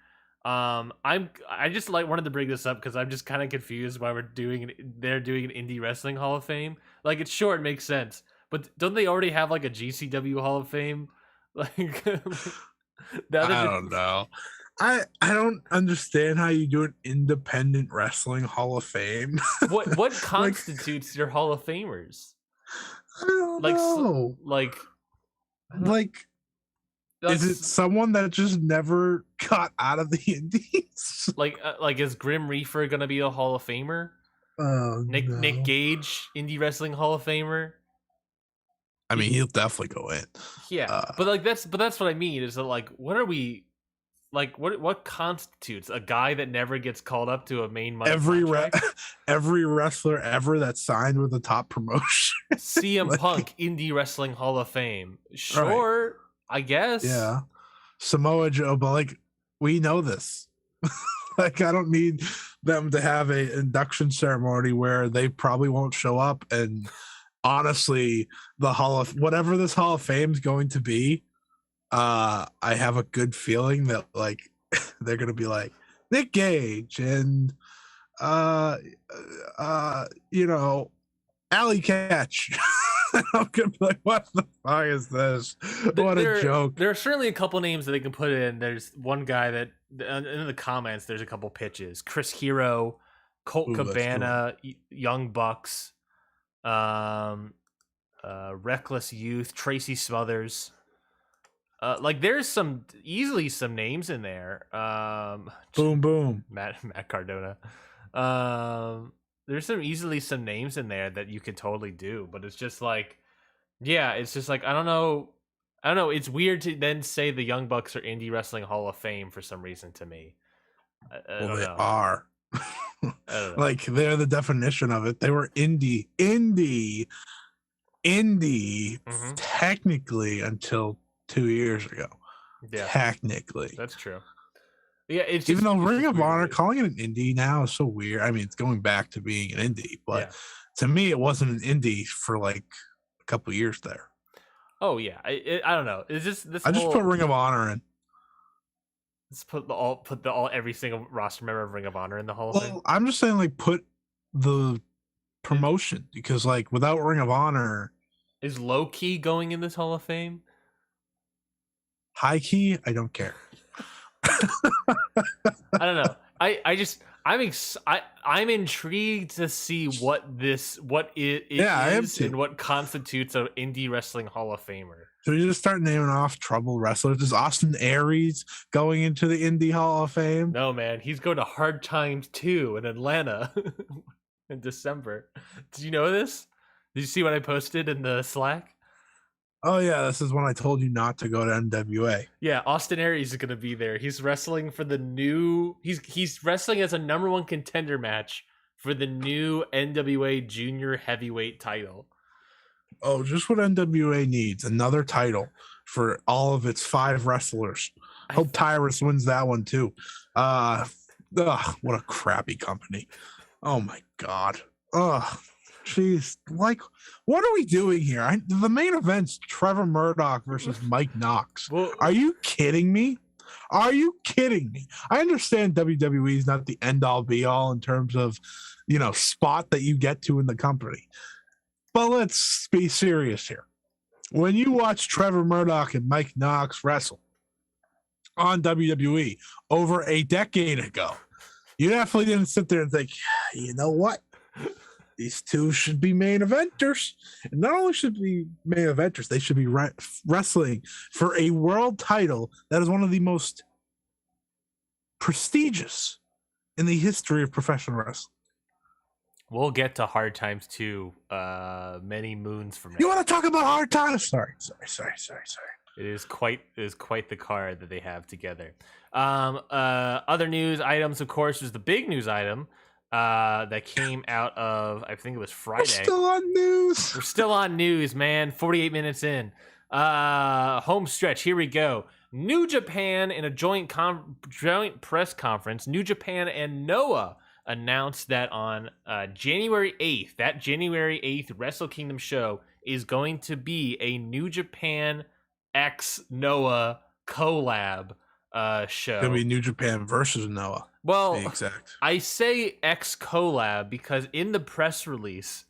I just wanted to bring this up because I'm just kind of confused why they're doing an Indie Wrestling Hall of Fame. Like, it's sure, it makes sense, but don't they already have like a GCW Hall of Fame? Like, I don't know. I don't understand how you do an independent wrestling Hall of Fame. What constitutes your Hall of Famers? I don't know. Like, is it someone that just never got out of the indies? Like is Grim Reaper gonna be a Hall of Famer? Nick Gage, Indie Wrestling Hall of Famer. I mean, he'll definitely go in. Yeah, but that's what I mean. Is that, like, what are we? Like, what constitutes a guy that never gets called up to a main money contract? Every wrestler ever that signed with a top promotion. CM Punk, Indie Wrestling Hall of Fame. Sure, right. I guess. Yeah, Samoa Joe, but like, we know this. Like, I don't need them to have an induction ceremony where they probably won't show up. And honestly, whatever this Hall of Fame is going to be, I have a good feeling that, like, they're gonna be like Nick Gage and alley catch. I'm gonna be like, what the fuck is this? What a joke. There are certainly a couple names that they can put in. There's one guy that in the comments, there's a couple pitches. Chris Hero, Colt Cabana, cool. Young Bucks, Reckless Youth, Tracy Smothers. There's easily some names in there. Boom. Matt Cardona. There's some names in there that you could totally do, but it's just like, it's just like, I don't know. It's weird to then say the Young Bucks are Indie Wrestling Hall of Fame for some reason to me. I don't know. Are. Like, they're the definition of it. They were indie technically until 2 years ago. Yeah, technically. That's true. Yeah, it's even though Ring of Honor calling it an indie now is so weird. I mean, it's going back to being an indie, but to me, it wasn't an indie for like a couple years there. Oh yeah, I don't know. It's just this. I just put Ring of Honor in. Let's put every single roster member of Ring of Honor in the whole thing. I'm just saying, like, put the promotion, because like without Ring of Honor, is Low Key going in this Hall of Fame? High Key, I don't care. I don't know. I'm intrigued to see what it is and what constitutes an Indie Wrestling Hall of Famer. So you just start naming off trouble wrestlers. Is Austin Aries going into the Indie Hall of Fame? No, man. He's going to Hard Times 2 in Atlanta in December. Did you know this? Did you see what I posted in the Slack? Oh yeah, this is when I told you not to go to NWA. Yeah, Austin Aries is going to be there. He's wrestling for the new. He's wrestling as a #1 contender match for the new NWA Junior Heavyweight title. Oh, just what NWA needs, another title for all of its 5 wrestlers. Hope Tyrus wins that one too. What a crappy company. Oh my god. Jeez, like, what are we doing here? The main event's Trevor Murdoch versus Mike Knox. Well, are you kidding me? I understand WWE is not the end-all be-all in terms of, spot that you get to in the company. But let's be serious here. When you watch Trevor Murdoch and Mike Knox wrestle on WWE over a decade ago, you definitely didn't sit there and think, you know what? These two should be main eventers. And not only should be main eventers, they should be wrestling for a world title that is one of the most prestigious in the history of professional wrestling. We'll get to Hard Times 2 many moons from now. You want to talk about Hard Times? Sorry. It is quite the card that they have together. Other news items, of course, was the big news item. That came out of, I think it was Friday. We're still on news, man. 48 minutes in. Home stretch. Here we go. New Japan in a joint press conference. New Japan and Noah announced that on January 8th, that January 8th Wrestle Kingdom show is going to be a New Japan x Noah collab show. It's gonna be New Japan versus Noah. Well, exact. I say X collab because in the press release,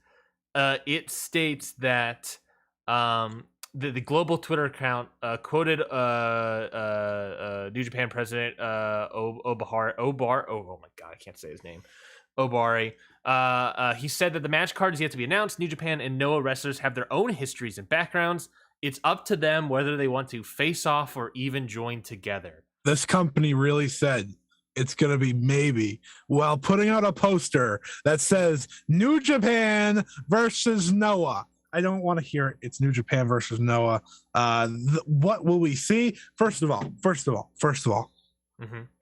it states that the global Twitter account quoted New Japan president Obar. Oh my god, I can't say his name. Obari. He said that the match card is yet to be announced. New Japan and Noah wrestlers have their own histories and backgrounds. It's up to them whether they want to face off or even join together. This company really said it's going to be maybe, while putting out a poster that says New Japan versus Noah. I don't want to hear it. It's New Japan versus Noah. What will we see? First of all,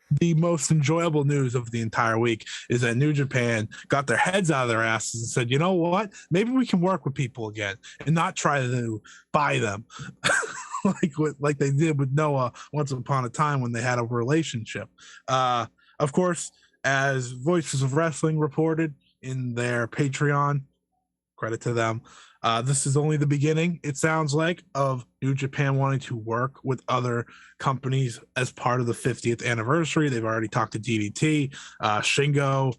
the most enjoyable news of the entire week is that New Japan got their heads out of their asses and said, you know what? Maybe we can work with people again and not try to buy them. like they did with Noah once upon a time when they had a relationship. Of course, as Voices of Wrestling reported in their Patreon, credit to them, this is only the beginning, it sounds like, of New Japan wanting to work with other companies as part of the 50th anniversary. They've already talked to DDT, Shingo,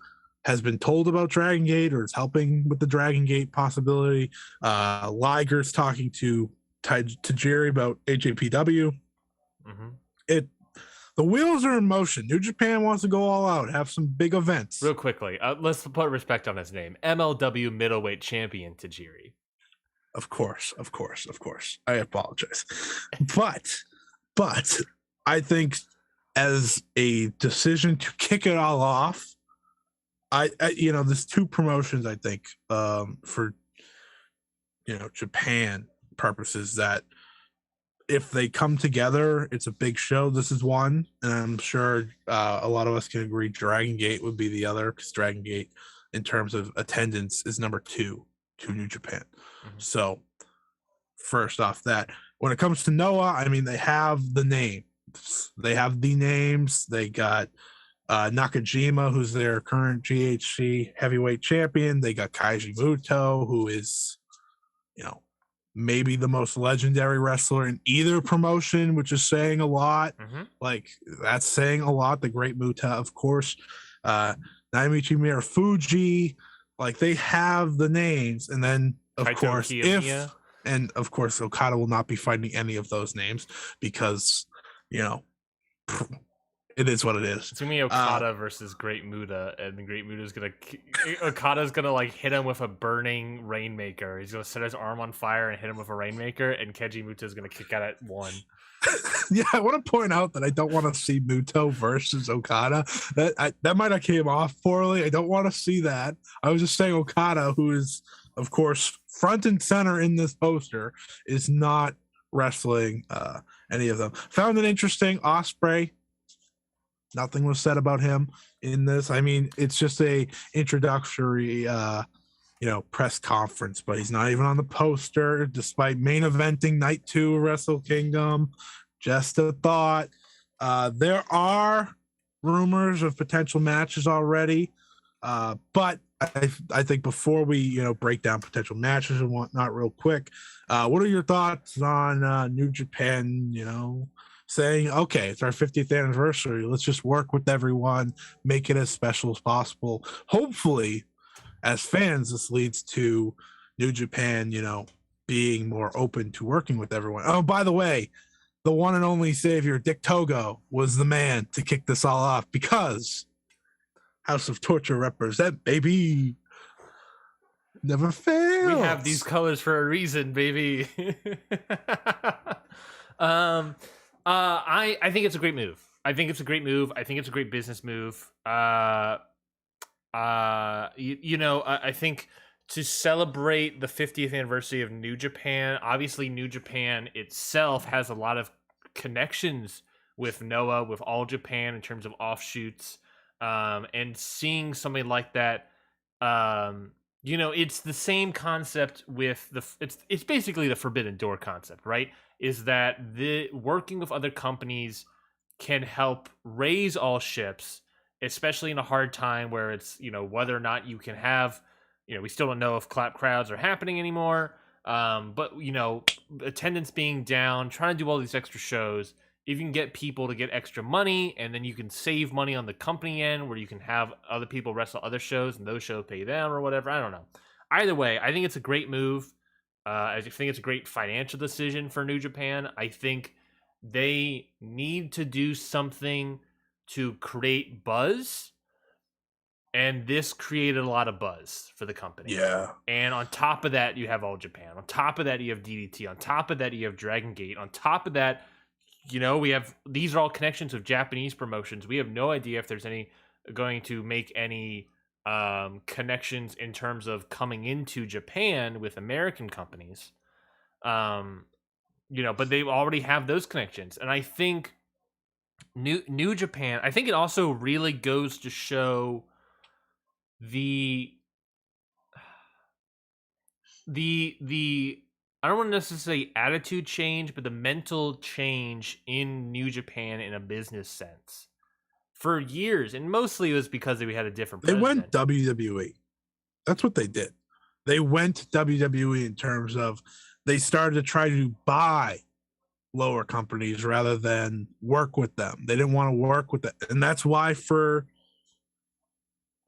has been told about Dragon Gate or is helping with the Dragon Gate possibility. Liger's talking to Tajiri about NJPW. Mm-hmm. The wheels are in motion. New Japan wants to go all out, have some big events. Real quickly, let's put respect on his name. MLW middleweight champion Tajiri. Of course. I apologize. But I think as a decision to kick it all off, I there's two promotions I think for Japan purposes that if they come together, it's a big show. This is one, and I'm sure a lot of us can agree Dragon Gate would be the other, because Dragon Gate, in terms of attendance, is number 2 to New Japan. Mm-hmm. So first off that, when it comes to Noah, I mean, they have the names. They got Nakajima, who's their current GHC heavyweight champion. They got Kaiji Muto, who is, maybe the most legendary wrestler in either promotion, which is saying a lot. Mm-hmm. Like, that's saying a lot. The great Muta, of course. Naomichi Miyafuji. Like, they have the names. And then, of course, of course, Okada will not be fighting any of those names because, it is what it is. It's gonna be Okada versus Great Muta, and the Great Muta's Okada's gonna like hit him with a burning rainmaker. He's gonna set his arm on fire and hit him with a rainmaker, and Keiji Muta's gonna kick out at 1. Yeah, I want to point out that I don't want to see Muto versus Okada. That might have came off poorly. I don't want to see that. I was just saying Okada, who is, of course, front and center in this poster, is not wrestling any of them. Found it interesting. Ospreay. Nothing was said about him in this. I mean, it's just a introductory, press conference, but he's not even on the poster, despite main eventing night 2 of Wrestle Kingdom. Just a thought. There are rumors of potential matches already, but I think before we, break down potential matches and whatnot real quick, what are your thoughts on New Japan, saying, okay, it's our 50th anniversary. Let's just work with everyone, make it as special as possible. Hopefully, as fans, this leads to New Japan, being more open to working with everyone. Oh, by the way, the one and only savior, Dick Togo, was the man to kick this all off because House of Torture represent, baby. Never fails. We have these colors for a reason, baby. I think it's a great move. I think it's a great business move. I think to celebrate the 50th anniversary of New Japan, obviously New Japan itself has a lot of connections with Noah, with All Japan in terms of offshoots. And seeing something like that, it's the same concept with it's basically the Forbidden Door concept, right? Is that the working with other companies can help raise all ships, especially in a hard time where it's, whether or not you can have, we still don't know if clap crowds are happening anymore. But, attendance being down, trying to do all these extra shows, if you can get people to get extra money, and then you can save money on the company end where you can have other people wrestle other shows and those shows pay them or whatever. I don't know. Either way, I think it's a great move. I think it's a great financial decision for New Japan. I think they need to do something to create buzz, and this created a lot of buzz for the company. Yeah. And on top of that, you have All Japan. On top of that, you have DDT. On top of that, you have Dragon Gate. On top of that, these are all connections of Japanese promotions. We have no idea if there's any going to make any connections in terms of coming into Japan with American companies. But they already have those connections. And I think New Japan, I think it also really goes to show the I don't want to necessarily say attitude change, but the mental change in New Japan in a business sense. For years, and mostly it was because we had a different president. They went WWE. That's what they did. They went WWE in terms of they started to try to buy lower companies rather than work with them. They didn't want to work with it. And that's why for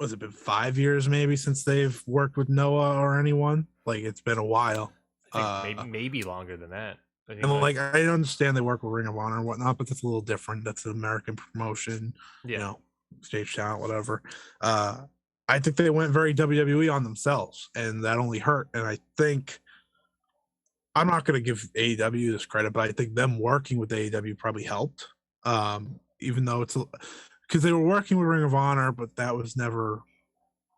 was it been 5 years maybe since they've worked with Noah or anyone? Like it's been a while. I think maybe longer than that. And like I understand they work with Ring of Honor and whatnot, but that's a little different. That's an American promotion, you know, stage talent, whatever. I think they went very WWE on themselves, and that only hurt. And I think I'm not going to give AEW this credit, but I think them working with AEW probably helped. Even though it's because they were working with Ring of Honor, but that was never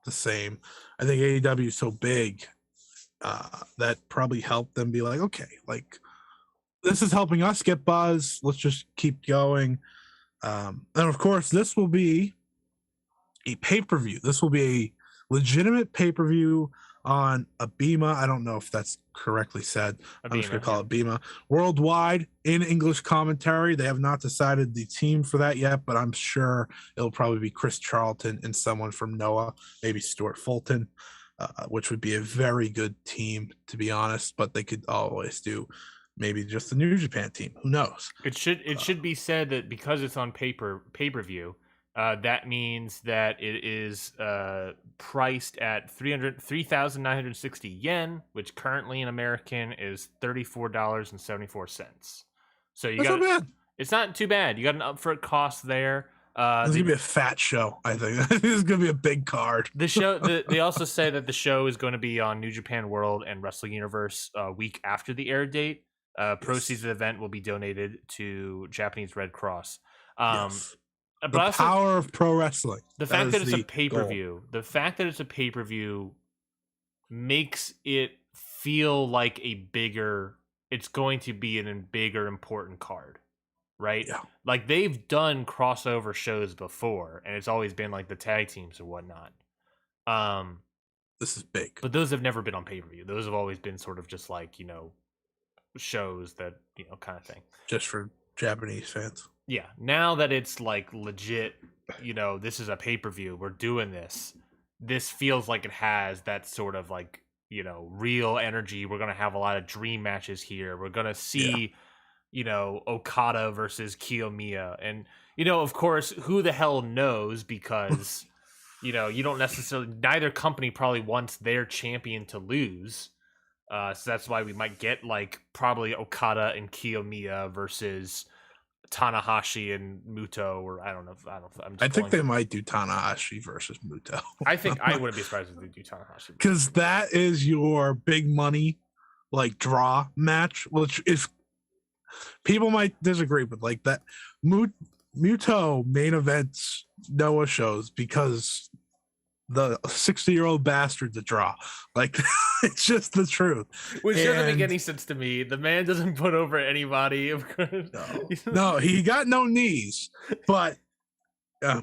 the same. I think AEW is so big that probably helped them be like, okay, like this is helping us get buzz. Let's just keep going. And of course, this will be a pay-per-view. This will be a legitimate pay-per-view on a BEMA. I don't know if that's correctly said. I'm just going to call it BEMA. Worldwide in English commentary. They have not decided the team for that yet, but I'm sure it'll probably be Chris Charlton and someone from Noah, maybe Stuart Fulton, which would be a very good team, to be honest. But they could always do maybe just the New Japan team. Who knows? It should be said that because it's on pay-per-view, that means that it is priced at 3,960 yen, which currently in American is $34.74. So you got, not bad. It's not too bad. You got an upfront cost there. It's gonna be a fat show. I think this is gonna be a big card. The show. They also say that the show is going to be on New Japan World and Wrestling Universe a week after the air date. Proceeds of the event will be donated to Japanese Red Cross. But the power of pro wrestling. The fact that it's a pay-per-view, makes it feel like it's going to be a bigger important card, right? Yeah. Like they've done crossover shows before, and it's always been like the tag teams and whatnot. This is big. But those have never been on pay-per-view. Those have always been sort of just like, shows that, kind of thing. Just for Japanese fans. Yeah, now that it's like legit, this is a pay-per-view, we're doing this. This feels like it has that sort of like, real energy. We're going to have a lot of dream matches here. We're going to see, Okada versus Kiyomiya. And, of course, who the hell knows, because, you don't necessarily, neither company probably wants their champion to lose. So that's why we might get like probably Okada and Kiyomiya versus Tanahashi and Muto, or I don't know. I think they might do Tanahashi versus Muto. I think I wouldn't be surprised if they do Tanahashi, because that is your big money like draw match, which is people might disagree, but like that Muto main events Noah shows because the 60-year-old bastard to draw. Like it's just the truth. Which doesn't make any sense to me. The man doesn't put over anybody. Of course. No, he got no knees. But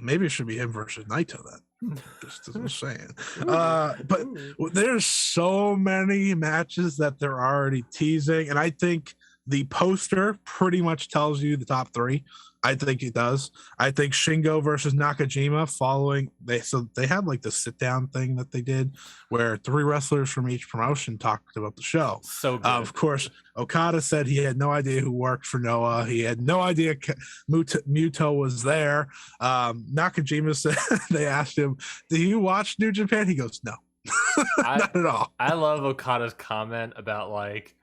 maybe it should be him versus Naito then. Just as I'm saying. But there's so many matches that they're already teasing, and I think the poster pretty much tells you the top three. I think it does. I think Shingo versus Nakajima following they had like the sit down thing that they did where 3 wrestlers from each promotion talked about the show. So good. Of course, Okada said he had no idea who worked for Noah. He had no idea Muto was there. Nakajima said they asked him, "Do you watch New Japan?" He goes, "No." Not at all. I love Okada's comment about like,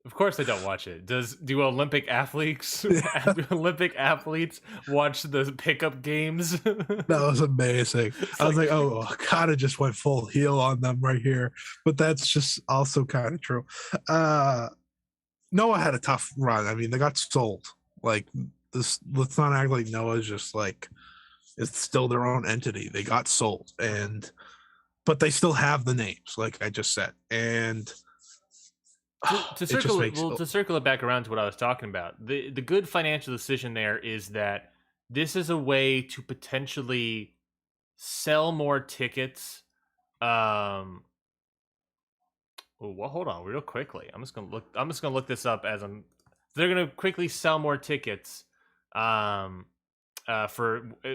of course they don't watch it. Do Olympic athletes watch the pickup games? That was amazing. I was like, oh, Okada just went full heel on them right here. But that's just also kind of true. Noah had a tough run. I mean, they got sold. Like this, let's not act like Noah's just like it's still their own entity. They got sold, but they still have the names, like I just said. And to circle it back around to what I was talking about, the good financial decision there is that this is a way to potentially sell more tickets. Well, hold on, real quickly. I'm just gonna look this up as I'm. They're gonna quickly sell more tickets, for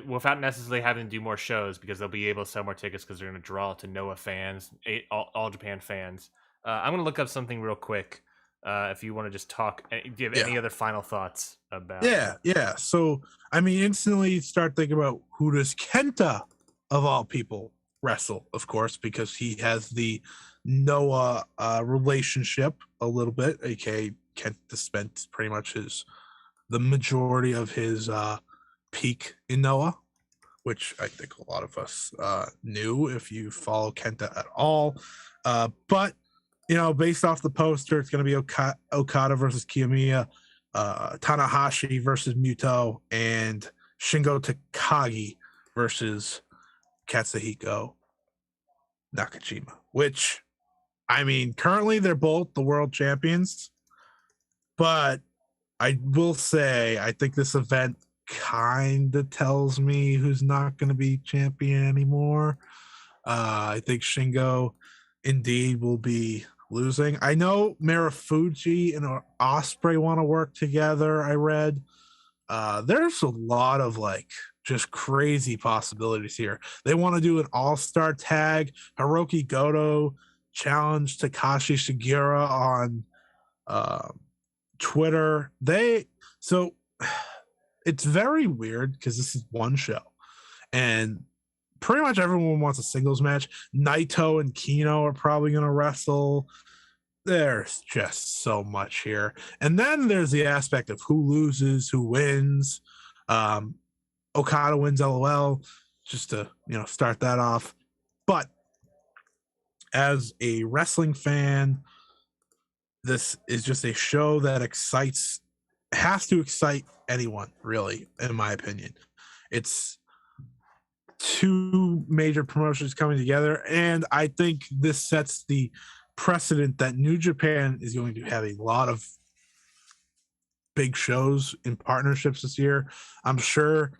without necessarily having to do more shows, because they'll be able to sell more tickets because they're gonna draw to Noah fans, all Japan fans. I'm going to look up something real quick if you want to just talk, give any other final thoughts about Yeah. So, I mean, instantly start thinking about who does Kenta of all people, wrestle, of course, because he has the Noah relationship a little bit, aka Kent spent pretty much the majority of his peak in Noah, which I think a lot of us knew if you follow Kenta at all. But based off the poster, it's going to be Okada versus Kiyomiya, Tanahashi versus Muto, and Shingo Takagi versus Katsuhiko Nakajima, which, I mean, currently they're both the world champions, but I will say I think this event kind of tells me who's not going to be champion anymore. I think Shingo indeed will be losing. I know Marufuji and Osprey want to work together, I read. There's a lot of just crazy possibilities here. They want to do an all-star tag. Hiroki Goto challenged Takashi Sugiura on Twitter. So it's very weird because this is one show and pretty much everyone wants a singles match. Naito and Kino are probably going to wrestle. There's just so much here. And then there's the aspect of who loses, who wins. Okada wins, LOL, just to, start that off. But as a wrestling fan, this is just a show that has to excite anyone, really, in my opinion. It's two major promotions coming together, and I think this sets the precedent that New Japan is going to have a lot of big shows in partnerships this year. I'm sure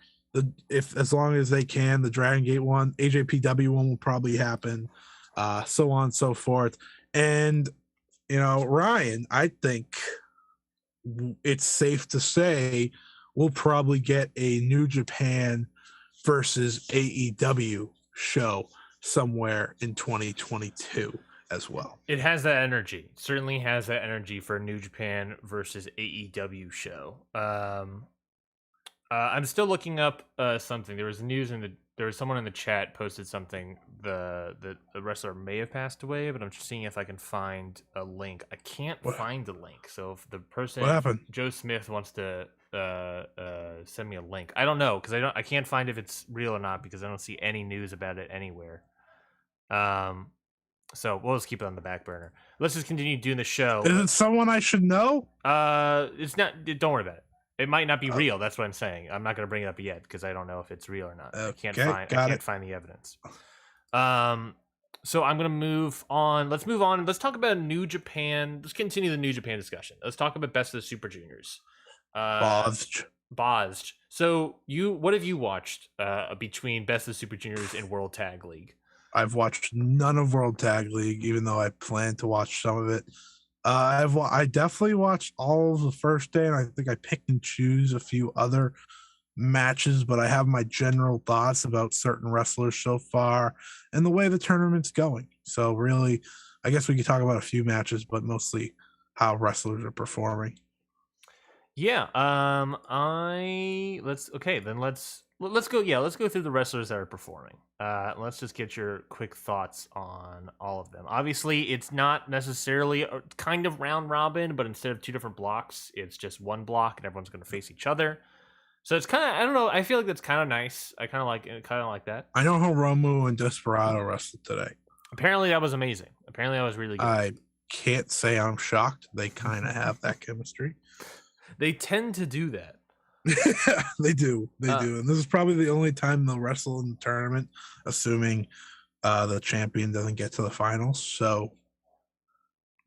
as long as they can, the Dragon Gate one, NJPW one will probably happen, so on and so forth. And Ryan, I think it's safe to say we'll probably get a New Japan versus AEW show somewhere in 2022 as well. It has that energy. It certainly has that energy for a New Japan versus AEW show. I'm still looking up something. There was news there was someone in the chat posted something. The wrestler may have passed away, but I'm just seeing if I can find a link. I can't find the link. So if the person, what happened? Joe Smith, wants to send me a link, I don't know, because I can't find if it's real or not, because I don't see any news about it anywhere. So we'll just keep it on the back burner. Let's just continue doing the show. Is it someone I should know? It's not. Don't worry about it. It might not be real. That's what I'm saying. I'm not going to bring it up yet because I don't know if it's real or not. I can't find the evidence. So I'm going to move on. Let's move on. Let's talk about New Japan. Let's continue the New Japan discussion. Let's talk about Best of the Super Juniors. BOSJ. So what have you watched between Best of the Super Juniors and World Tag League? I've watched none of World Tag League, even though I plan to watch some of it. I definitely watched all of the first day, and I think I picked and choose a few other matches, but I have my general thoughts about certain wrestlers so far and the way the tournament's going. So really, I guess we could talk about a few matches, but mostly how wrestlers are performing. Yeah. Let's go. Yeah, let's go through the wrestlers that are performing. Let's just get your quick thoughts on all of them. Obviously, it's not necessarily a kind of round robin, but instead of two different blocks, it's just one block, and everyone's going to face each other. So it's kind of, I don't know. I feel like that's kind of nice. I kind of like that. I know Hiromu and Desperado wrestled today. Apparently, that was amazing. Apparently, that was really good. I can't say I'm shocked. They kind of have that chemistry. They tend to do that. They do. And this is probably the only time they'll wrestle in the tournament, assuming the champion doesn't get to the finals. So,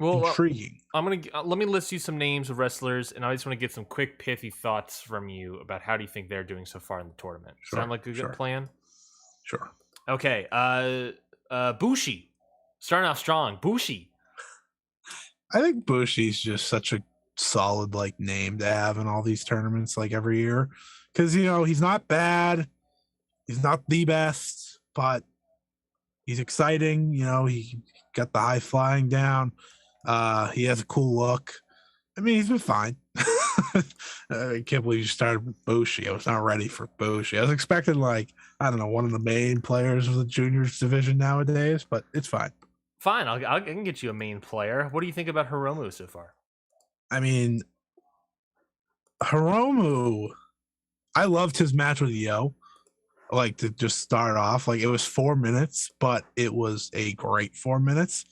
intriguing. Let me list you some names of wrestlers, and I just want to get some quick, pithy thoughts from you about how do you think they're doing so far in the tournament. Sure, Sound like a good plan? Sure. Okay. Bushi, starting off strong. Bushi. I think Bushi's just such a solid name to have in all these tournaments every year, because he's not bad, he's not the best, but he's exciting. He got the high flying down, he has a cool look. I mean, he's been fine. I can't believe you started with BOSJ. I was not ready for BOSJ. I was expecting, like, I don't know, one of the main players of the juniors division nowadays, but it's fine. Fine, I can get you a main player. What do you think about Hiromu so far? I mean, Hiromu, I loved his match with Yo. Like, to just start off, like, it was 4 minutes, but it was a great 4 minutes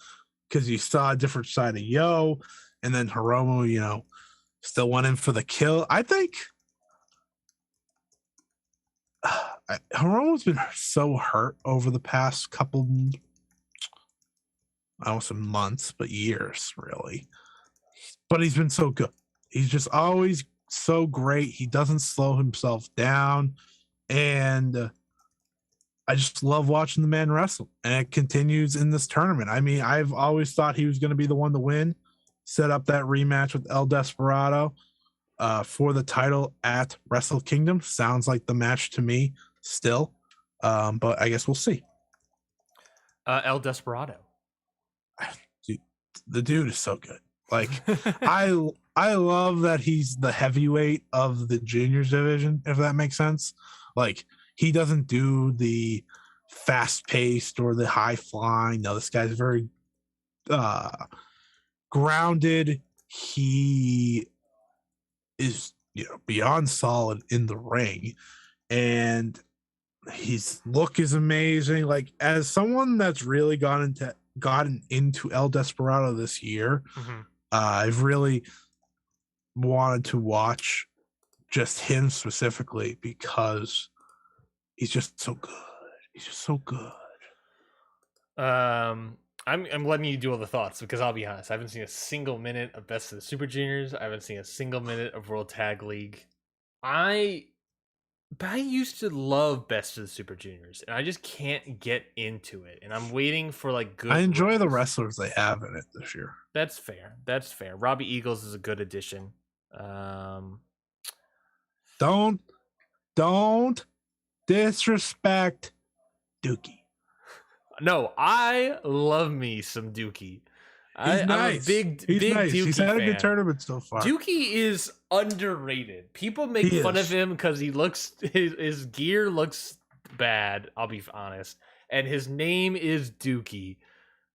because you saw a different side of Yo, and then Hiromu, you know, still went in for the kill. I think Hiromu's been so hurt over the past couple, I don't say months, but years, really. But he's been so good. He's just always so great. He doesn't slow himself down. And I just love watching the man wrestle. And it continues in this tournament. I mean, I've always thought he was going to be the one to win. Set up that rematch with El Desperado for the title at Wrestle Kingdom. Sounds like the match to me still. But I guess we'll see. El Desperado. Dude, the dude is so good. Like, I love that he's the heavyweight of the juniors division, if that makes sense. Like, he doesn't do the fast paced or the high flying. No, this guy's very grounded. He is, you know, beyond solid in the ring, and his look is amazing. Like, as someone that's really gotten into El Desperado this year, I've really wanted to watch just him specifically because he's just so good. He's just so good. I'm letting you do all the thoughts because I'll be honest, I haven't seen a single minute of Best of the Super Juniors. I haven't seen a single minute of World Tag League. I used to love Best of the Super Juniors, and I just can't get into it. And I'm waiting for like good. I enjoy the wrestlers they have in it this year. That's fair. That's fair. Robbie Eagles is a good addition. Don't disrespect Dookie. No, I love me some Dookie. He's nice. Big nice. Dookie He's had fan. a good tournament so far. Dookie is underrated. People make fun of him because he looks his gear looks bad. I'll be honest, and his name is Dookie,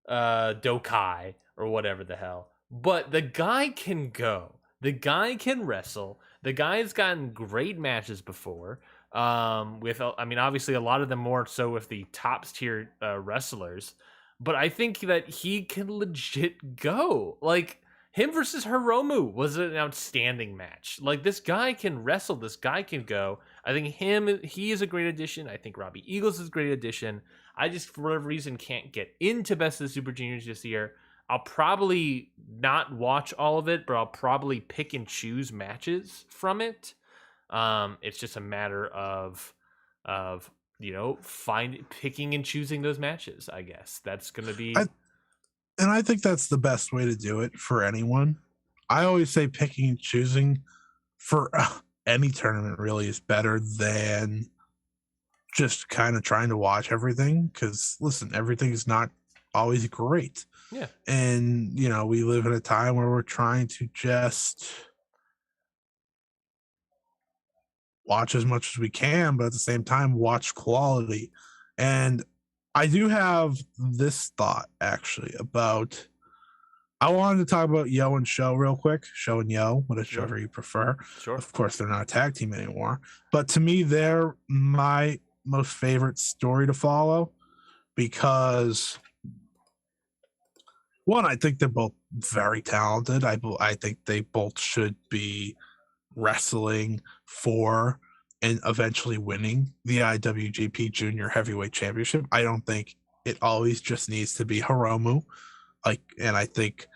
Dokai or whatever the hell. But the guy can go. The guy can wrestle. The guy's gotten great matches before. Obviously a lot of them more so with the top tier wrestlers. But I think that he can legit go. Like, him versus Hiromu was an outstanding match. Like, this guy can wrestle. This guy can go. I think he is a great addition. I think Robbie Eagles is a great addition. I just, for whatever reason, can't get into Best of the Super Juniors this year. I'll probably not watch all of it, but I'll probably pick and choose matches from it. It's just a matter of picking and choosing those matches. I guess that's going to be. And I think that's the best way to do it for anyone. I always say picking and choosing for any tournament really is better than just kind of trying to watch everything. Because listen, everything is not always great. Yeah. And, you know, we live in a time where we're trying to just watch as much as we can, but at the same time, watch quality. And I do have this thought actually about, I wanted to talk about Yo and Show real quick. Show and Yo, whichever you prefer. Sure. Of course, they're not a tag team anymore, but to me, they're my most favorite story to follow because one, I think they're both very talented. I think they both should be wrestling for and eventually winning the IWGP Junior Heavyweight Championship. I don't think it always just needs to be Hiromu. And I think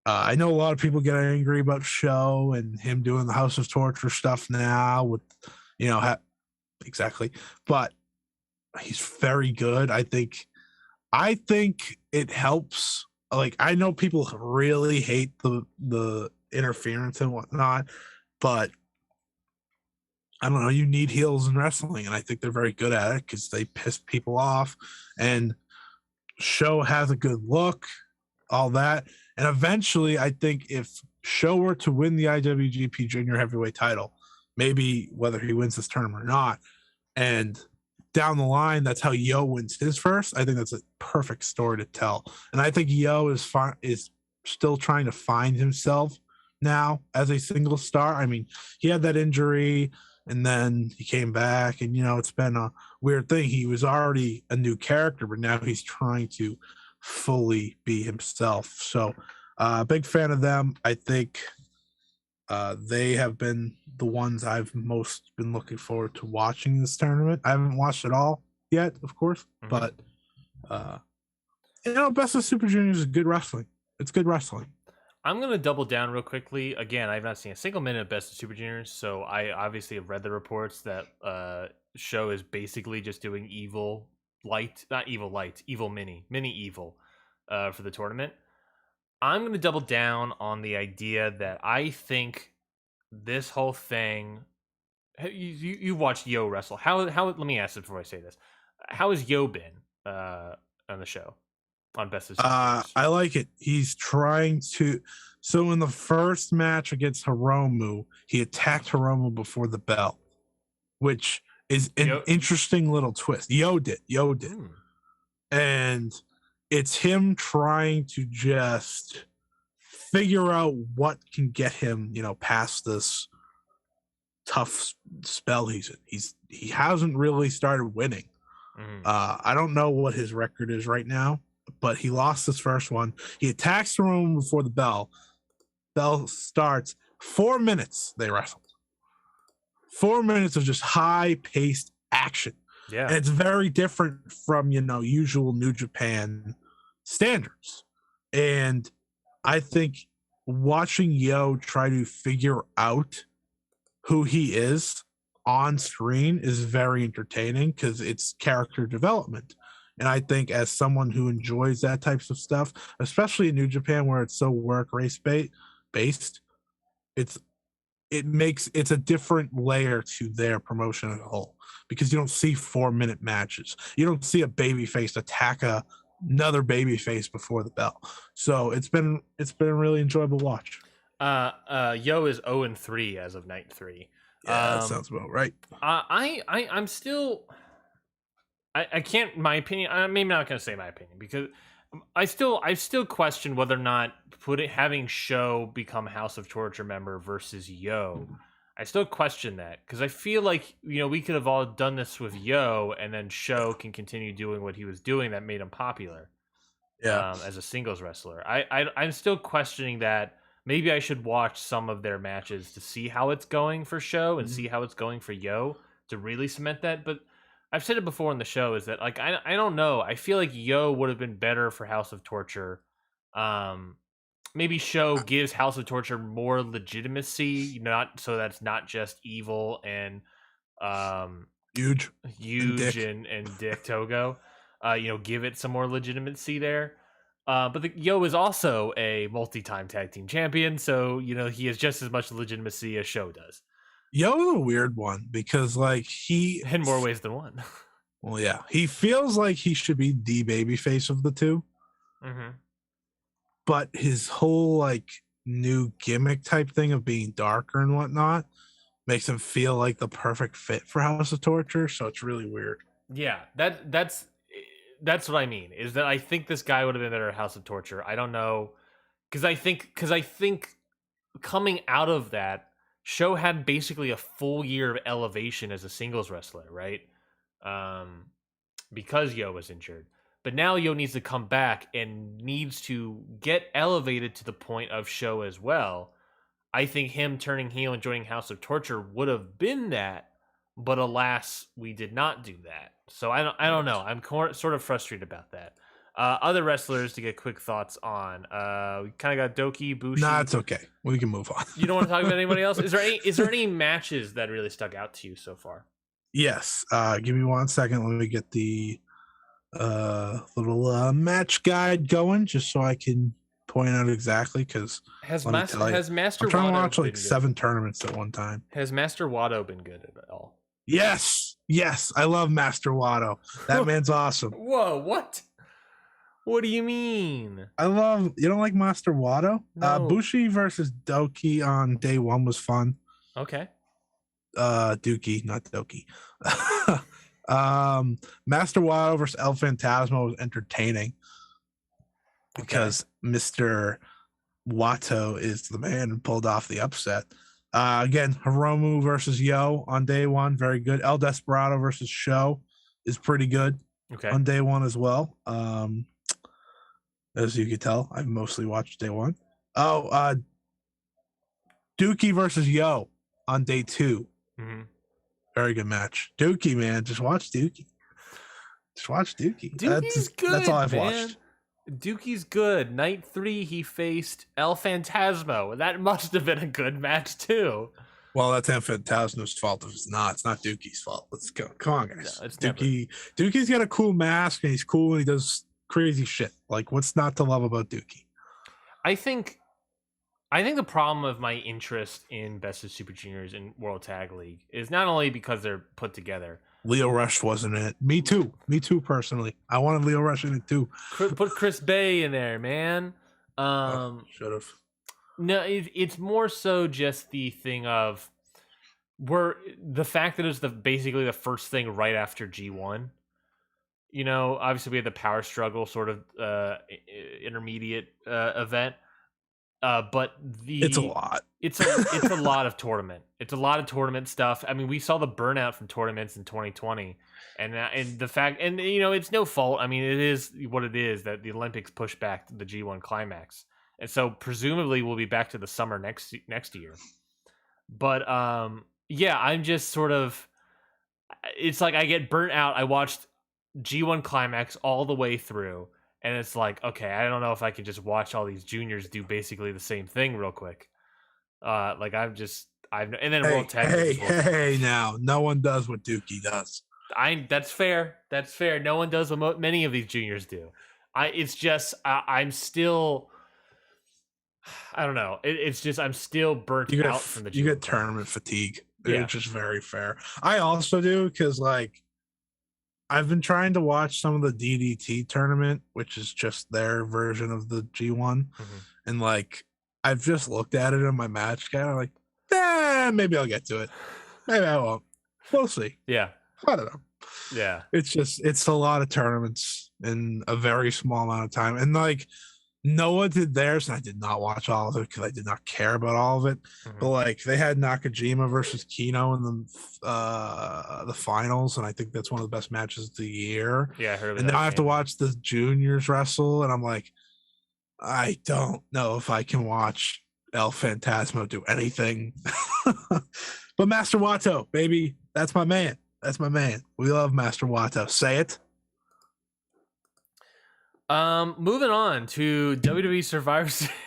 I know a lot of people get angry about Show and him doing the House of Torture stuff now with, exactly. But he's very good. I think it helps. Like, I know people really hate the interference and whatnot, but I don't know, you need heels in wrestling, and I think they're very good at it because they piss people off, and Show has a good look, all that. And eventually, I think if Show were to win the IWGP Junior Heavyweight title, maybe whether he wins this tournament or not, and down the line, that's how Yo wins his first. I think that's a perfect story to tell, and I think Yo is still trying to find himself now as a single star. I mean, he had that injury and then he came back, and it's been a weird thing. He was already a new character, but now he's trying to fully be himself. So big fan of them. I think they have been the ones I've most been looking forward to watching this tournament. I haven't watched it all yet, of course, but Best of Super Juniors is good wrestling. It's good wrestling. I'm going to double down real quickly. Again, I've not seen a single minute of Best of Super Juniors, so I obviously have read the reports that show is basically just doing evil mini evil for the tournament. I'm going to double down on the idea that I think this whole thing. You watched Yo wrestle. How? Let me ask this before I say this. How has Yo been on the show on Best of Super Juniors? I like it. He's trying to. So in the first match against Hiromu, he attacked Hiromu before the bell, which is an interesting little twist. Yo did. And it's him trying to just figure out what can get him, past this tough spell he's in. He hasn't really started winning. I don't know what his record is right now, but he lost his first one. He attacks the room before the bell. Bell starts. 4 minutes they wrestled. 4 minutes of just high-paced action. Yeah. And it's very different from, usual New Japan standards. And I think watching Yo try to figure out who he is on screen is very entertaining because it's character development. And I think as someone who enjoys that types of stuff, especially in New Japan where it's so work race based, it's a different layer to their promotion as a whole, because you don't see 4 minute matches. You don't see a babyface attack another babyface before the bell. So it's been a really enjoyable watch. Yo is 0-3 as of night 3. Yeah, that sounds about right. I'm still. I can't. My opinion. I'm maybe not going to say my opinion because I still question whether or not having Show become House of Torture member versus Yo. I still question that because I feel like we could have all done this with Yo, and then Show can continue doing what he was doing that made him popular. Yeah, as a singles wrestler, I'm still questioning that. Maybe I should watch some of their matches to see how it's going for Show and see how it's going for Yo to really cement that. But I've said it before on the show is that I don't know. I feel like Yo would have been better for House of Torture. Maybe Show gives House of Torture more legitimacy, not so that's not just evil and huge and Dick Togo. Give it some more legitimacy there. But Yo is also a multi-time tag team champion, so he has just as much legitimacy as Show does. Yo is a weird one because he in more ways than one. Well, yeah, he feels like he should be the babyface of the two, but his whole new gimmick type thing of being darker and whatnot makes him feel like the perfect fit for House of Torture. So it's really weird. Yeah, that's what I mean, is that I think this guy would have been better at House of Torture. I don't know, because I think coming out of that, Show had basically a full year of elevation as a singles wrestler, right? Because Yo was injured. But now Yo needs to come back and needs to get elevated to the point of Show as well. I think him turning heel and joining House of Torture would have been that, but alas, we did not do that. So I don't know. I'm sort of frustrated about that. Other wrestlers to get quick thoughts on. We kind of got Doki, Bushi. Nah, it's okay. We can move on. You don't want to talk about anybody else? Is there any matches that really stuck out to you so far? Yes. Give me 1 second. Let me get the little match guide going, just so I can point out exactly. Because has Master I'm trying Wado to watch 7 tournaments at one time. Has Master Wado been good at all? Yes. I love Master Wado. That man's awesome. Whoa, what? What do you mean? You don't like Master Wato? No. Bushi versus Doki on day one was fun. Okay. Dookie, not Doki. Master Wato versus El Phantasmo was entertaining because Mr. Wato is the man who pulled off the upset. Again, Hiromu versus Yo on day one, very good. El Desperado versus Sho is pretty good on day one as well. As you can tell, I've mostly watched day one. Dookie versus Yo on day two. Mm-hmm. Very good match. Dookie, man, just watch Dookie. Dookie's good. That's all I've watched. Dookie's good. Night 3, he faced El Phantasmo. That must have been a good match too. Well, that's El Phantasmo's fault if it's not. It's not Dookie's fault. Let's go. Come on, guys. No, Dookie's got a cool mask and he's cool and he does crazy shit. Like, what's not to love about Dookie? I think the problem of my interest in Best of Super Juniors and World Tag League is not only because they're put together. Leo Rush wasn't in it. Me too, personally. I wanted Leo Rush in it too. Put Chris Bay in there, man. Should have. No, it's more so just the thing of the fact that it was basically the first thing right after G1. You know, obviously we had the Power Struggle sort of intermediate event. But it's a lot. It's a lot of tournament. It's a lot of tournament stuff. I mean, we saw the burnout from tournaments in 2020, and the fact, and you know, it's no fault. I mean, it is what it is that the Olympics pushed back the G1 climax, and so presumably we'll be back to the summer next year. But yeah, I'm just sort of. It's like I get burnt out. I watched G1 climax all the way through. And it's like, okay, I don't know if I can just watch all these juniors do basically the same thing real quick. And then World Tag. Hey, now, no one does what Dookie does. That's fair. That's fair. No one does what many of these juniors do. I'm still. I don't know. It's just I'm still burnt out from the. You get tournament fatigue. Yeah. It's just very fair. I also do because I've been trying to watch some of the DDT tournament, which is just their version of the G1. And I've just looked at it in my match guide. I'm like, maybe I'll get to it. Maybe I won't. We'll see. Yeah. I don't know. Yeah. It's a lot of tournaments in a very small amount of time. And Noah did theirs, and I did not watch all of it because I did not care about all of it. But they had Nakajima versus Kino in the finals, and I think that's one of the best matches of the year. Yeah, I heard of it. And now I have to watch the juniors wrestle, and I'm like, I don't know if I can watch El Phantasmo do anything. But Master Wato, baby, that's my man. That's my man. We love Master Wato. Say it. Moving on to WWE Survivor Series.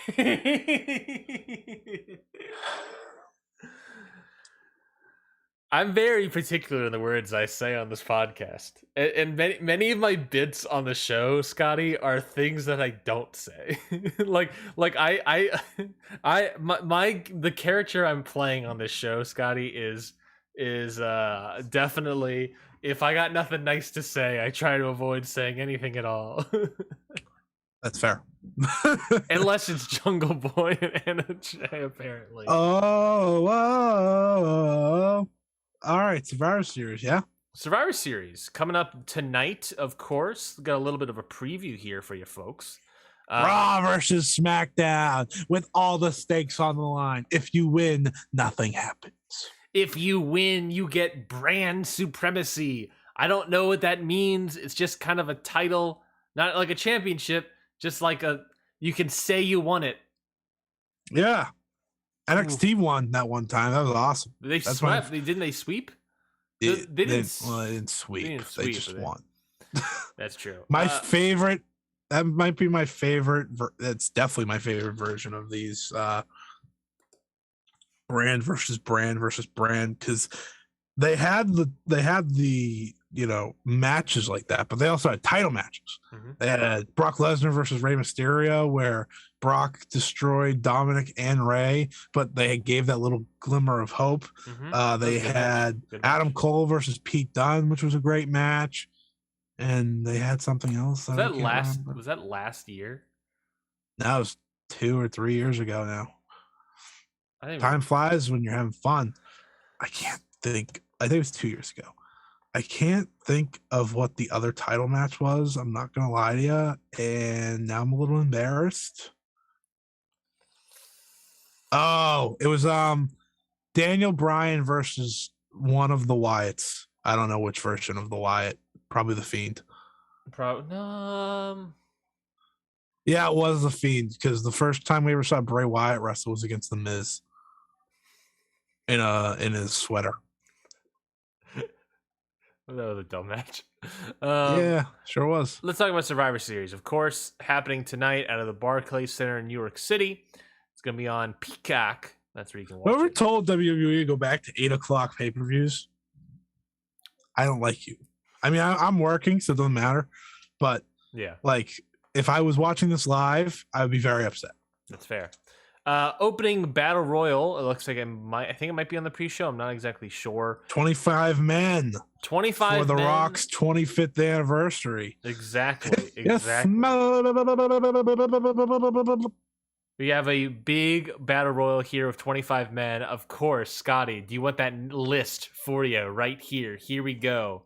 I'm very particular in the words I say on this podcast, and many of my bits on the show, Scotty, are things that I don't say. the character I'm playing on this show, Scotty, is definitely. If I got nothing nice to say, I try to avoid saying anything at all. That's fair. Unless it's Jungle Boy and Anna Jay, apparently. Oh. All right, Survivor Series, yeah? Survivor Series, coming up tonight, of course. Got a little bit of a preview here for you folks. Raw versus SmackDown, with all the stakes on the line. If you win, nothing happens. If you win, you get brand supremacy. I don't know what that means. It's just kind of a title, not like a championship, just like you can say you won it. Yeah. NXT won that one time. That was awesome. They swept. Didn't they sweep? They didn't sweep. They just won. That's true. My favorite, that might be my favorite. That's definitely my favorite version of these brand versus brand because they had the matches like that, but they also had title matches. They had Brock Lesnar versus Rey Mysterio, where Brock destroyed Dominic and Rey, but they gave that little glimmer of hope. They had Adam Cole versus Pete Dunne, which was a great match, and they had something else. Was that last? Was that last year? That was 2 or 3 years ago now. Time flies when you're having fun. I can't think. I think it was 2 years ago. I can't think of what the other title match was. I'm not gonna lie to you, and now I'm a little embarrassed. Oh, it was Daniel Bryan versus one of the Wyatts. I don't know which version of the Wyatt. Probably the Fiend. Yeah, it was the Fiend, because the first time we ever saw Bray Wyatt wrestle was against the Miz in his sweater. That was a dumb match. Yeah, sure was. Let's talk about Survivor Series. Of course, happening tonight out of the Barclays Center in New York City. It's going to be on Peacock. That's where you can watch Whoever it. told WWE to go back to 8 o'clock pay-per-views, I don't like you. I mean, I'm working, so it doesn't matter. But, yeah, like, if I was watching this live, I would be very upset. That's fair. Opening Battle Royal. It looks like I think it might be on the pre-show. I'm not exactly sure. 25 men. 25 for The men. Rock's 25th anniversary. Exactly. Yes. We have a big Battle Royal here of 25 men. Of course, Scotty, do you want that list for you right here? Here we go.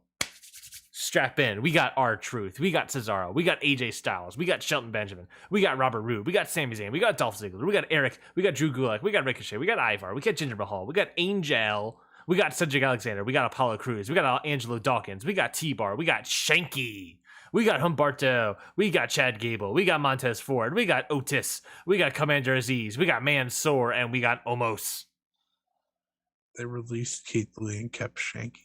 Strap in. We got R-Truth. We got Cesaro. We got AJ Styles. We got Shelton Benjamin. We got Robert Roode. We got Sami Zayn. We got Dolph Ziggler. We got Eric. We got Drew Gulak. We got Ricochet. We got Ivar. We got Jinder Mahal. We got Angel. We got Cedric Alexander. We got Apollo Crews. We got Angelo Dawkins. We got T-Bar. We got Shanky. We got Humberto. We got Chad Gable. We got Montez Ford. We got Otis. We got Commander Aziz. We got Mansoor. And we got Omos. They released Keith Lee and kept Shanky.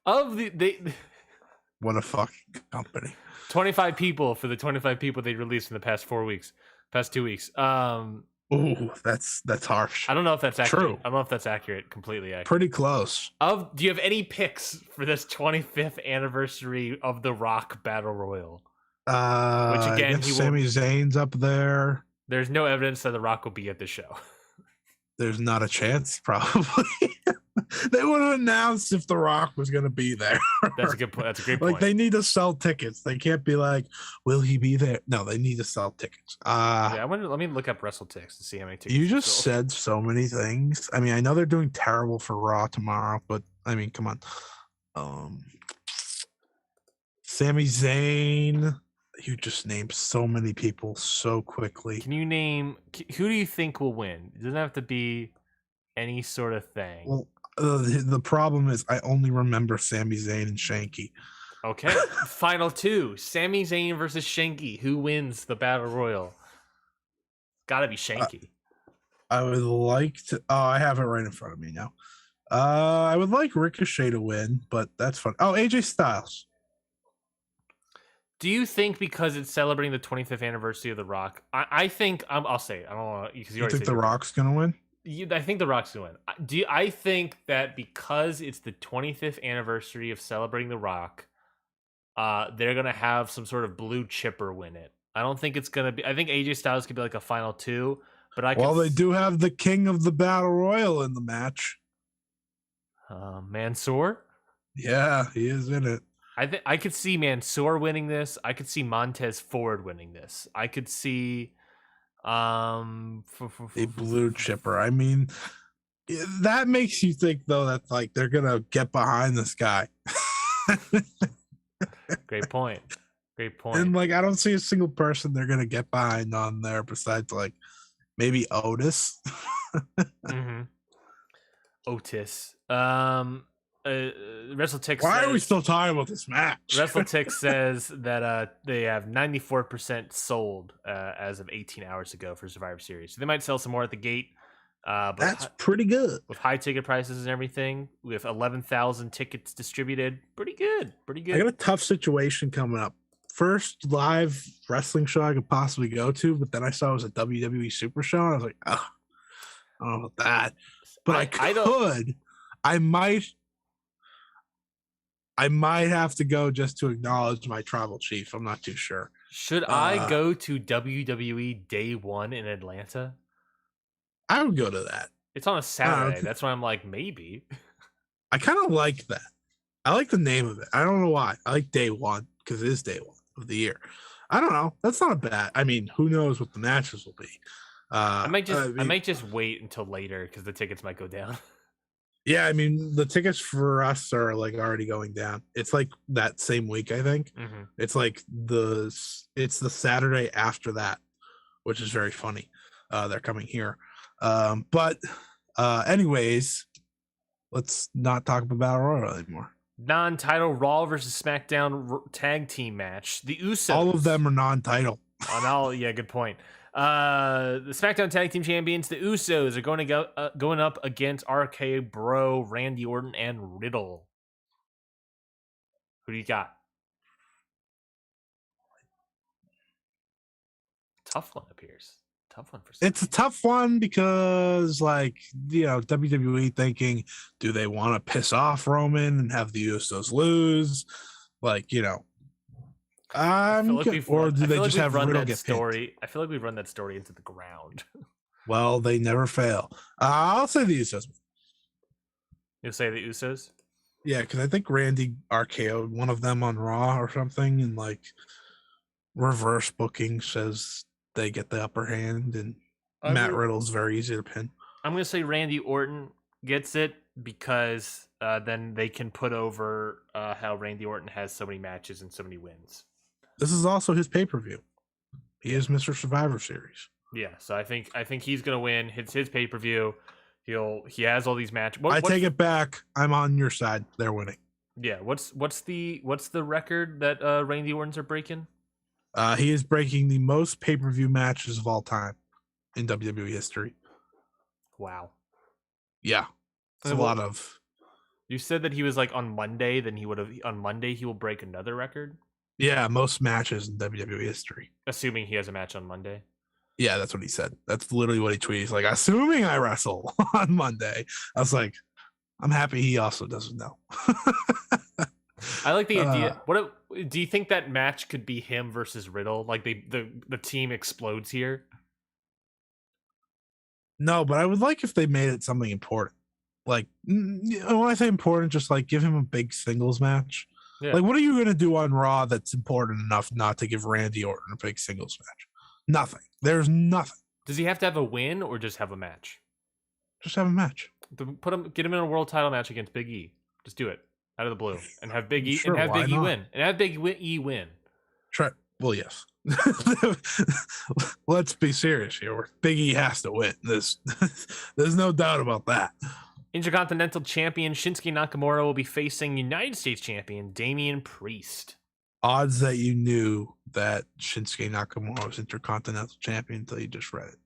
What a fucking company. 25 people for the 25 people they released in the past 2 weeks. Ooh, that's harsh. I don't know if that's accurate. True. I don't know if that's accurate, completely accurate. Pretty close. Do you have any picks for this 25th anniversary of The Rock Battle Royal? Which again, Sami Zayn's up there. There's no evidence that The Rock will be at the show. There's not a chance, probably. They would have announced if The Rock was going to be there. That's a good point. That's a great point. Like, they need to sell tickets. They can't be like, will he be there? No, they need to sell tickets. Yeah, let me look up WrestleTix to see how many tickets. You just said so many things. I mean, I know they're doing terrible for Raw tomorrow, but I mean, come on. Sami Zayn. You just named so many people so quickly. Can you name who do you think will win? It doesn't have to be any sort of thing. Well, the problem is I only remember Sami Zayn and Shanky. Okay. Final two. Sami Zayn versus Shanky. Who wins the Battle Royal? Gotta be Shanky. I would like to. Oh, I have it right in front of me now. I would like Ricochet to win, but that's fun. Oh, AJ Styles. Do you think because it's celebrating the 25th anniversary of The Rock? I think I'll say it. I don't want because you think The Rock's gonna win? I think The Rock's gonna win. I think that because it's the 25th anniversary of celebrating The Rock, they're gonna have some sort of blue chipper win it. I don't think it's gonna be. I think AJ Styles could be like a final two, but they do have the king of the Battle Royal in the match. Mansoor. Yeah, he is in it. I could see Mansoor winning this. I could see Montez Ford winning this. I could see a blue chipper. I mean, that makes you think though that like they're gonna get behind this guy. Great point. And like I don't see a single person they're gonna get behind on there besides like maybe Otis. Mm-hmm. Otis. WrestleTix. Why are we still talking about this match? WrestleTix says that they have 94% sold as of 18 hours ago for Survivor Series. So they might sell some more at the gate. But that's pretty good. With high ticket prices and everything, with 11,000 tickets distributed, pretty good. I got a tough situation coming up. First live wrestling show I could possibly go to, but then I saw it was a WWE Super Show, and I was like, oh, I don't know about that. But I might have to go just to acknowledge my tribal chief. I'm not too sure. Should I go to WWE Day 1 in Atlanta? I would go to that. It's on a Saturday. That's why I'm like, maybe. I kind of like that. I like the name of it. I don't know why. I like day one because it is day one of the year. I don't know. That's not bad. I mean, who knows what the matches will be? I might just wait until later because the tickets might go down. Yeah, I mean, the tickets for us are like already going down. It's like that same week, I think. Mm-hmm. It's like it's the Saturday after that, which is very funny. They're coming here. But anyways, let's not talk about Battle Royal anymore. Non-title Raw versus SmackDown tag team match. The Usos. All of them are non-title. Yeah, good point. The SmackDown Tag Team Champions, the Usos, are going up against RK Bro, Randy Orton, and Riddle. Who do you got? Tough one appears. Tough one for some. It's a tough one because, like, you know, WWE thinking, do they want to piss off Roman and have the Usos lose? Like, you know, or do they just have Riddle get story? Pinned? I feel like we've run that story into the ground. Well, they never fail. I'll say the Usos. You'll say the Usos? Yeah, because I think Randy RKO'd one of them on Raw or something, and like reverse booking says they get the upper hand, and Matt Riddle's very easy to pin. I'm going to say Randy Orton gets it because then they can put over how Randy Orton has so many matches and so many wins. This is also his pay-per-view. He is Mr. Survivor Series. Yeah, so I think he's going to win. It's his pay-per-view. He has all these matches. I take it back. I'm on your side. They're winning. Yeah, what's the record that Randy Orton's are breaking? He is breaking the most pay-per-view matches of all time in WWE history. Wow. Yeah. It's a lot of. You said that he was like on Monday, then he will break another record? Yeah, most matches in WWE history. Assuming he has a match on Monday. Yeah, that's what he said. That's literally what he tweeted. He's like, assuming I wrestle on Monday. I was like, I'm happy he also doesn't know. I like the idea. Do you think that match could be him versus Riddle? Like the team explodes here? No, but I would like if they made it something important. Like, when I say important, just like give him a big singles match. Yeah. Like, what are you going to do on Raw that's important enough not to give Randy Orton a big singles match? Nothing. There's nothing. Does he have to have a win or just have a match? Just have a match. Get him in a world title match against Big E. Just do it out of the blue and have Big E and have Big E win and have Big E win. Try. Well, yes. Let's be serious here. Big E has to win. There's no doubt about that. Intercontinental Champion Shinsuke Nakamura will be facing United States Champion Damian Priest. Odds that you knew that Shinsuke Nakamura was Intercontinental Champion until you just read it.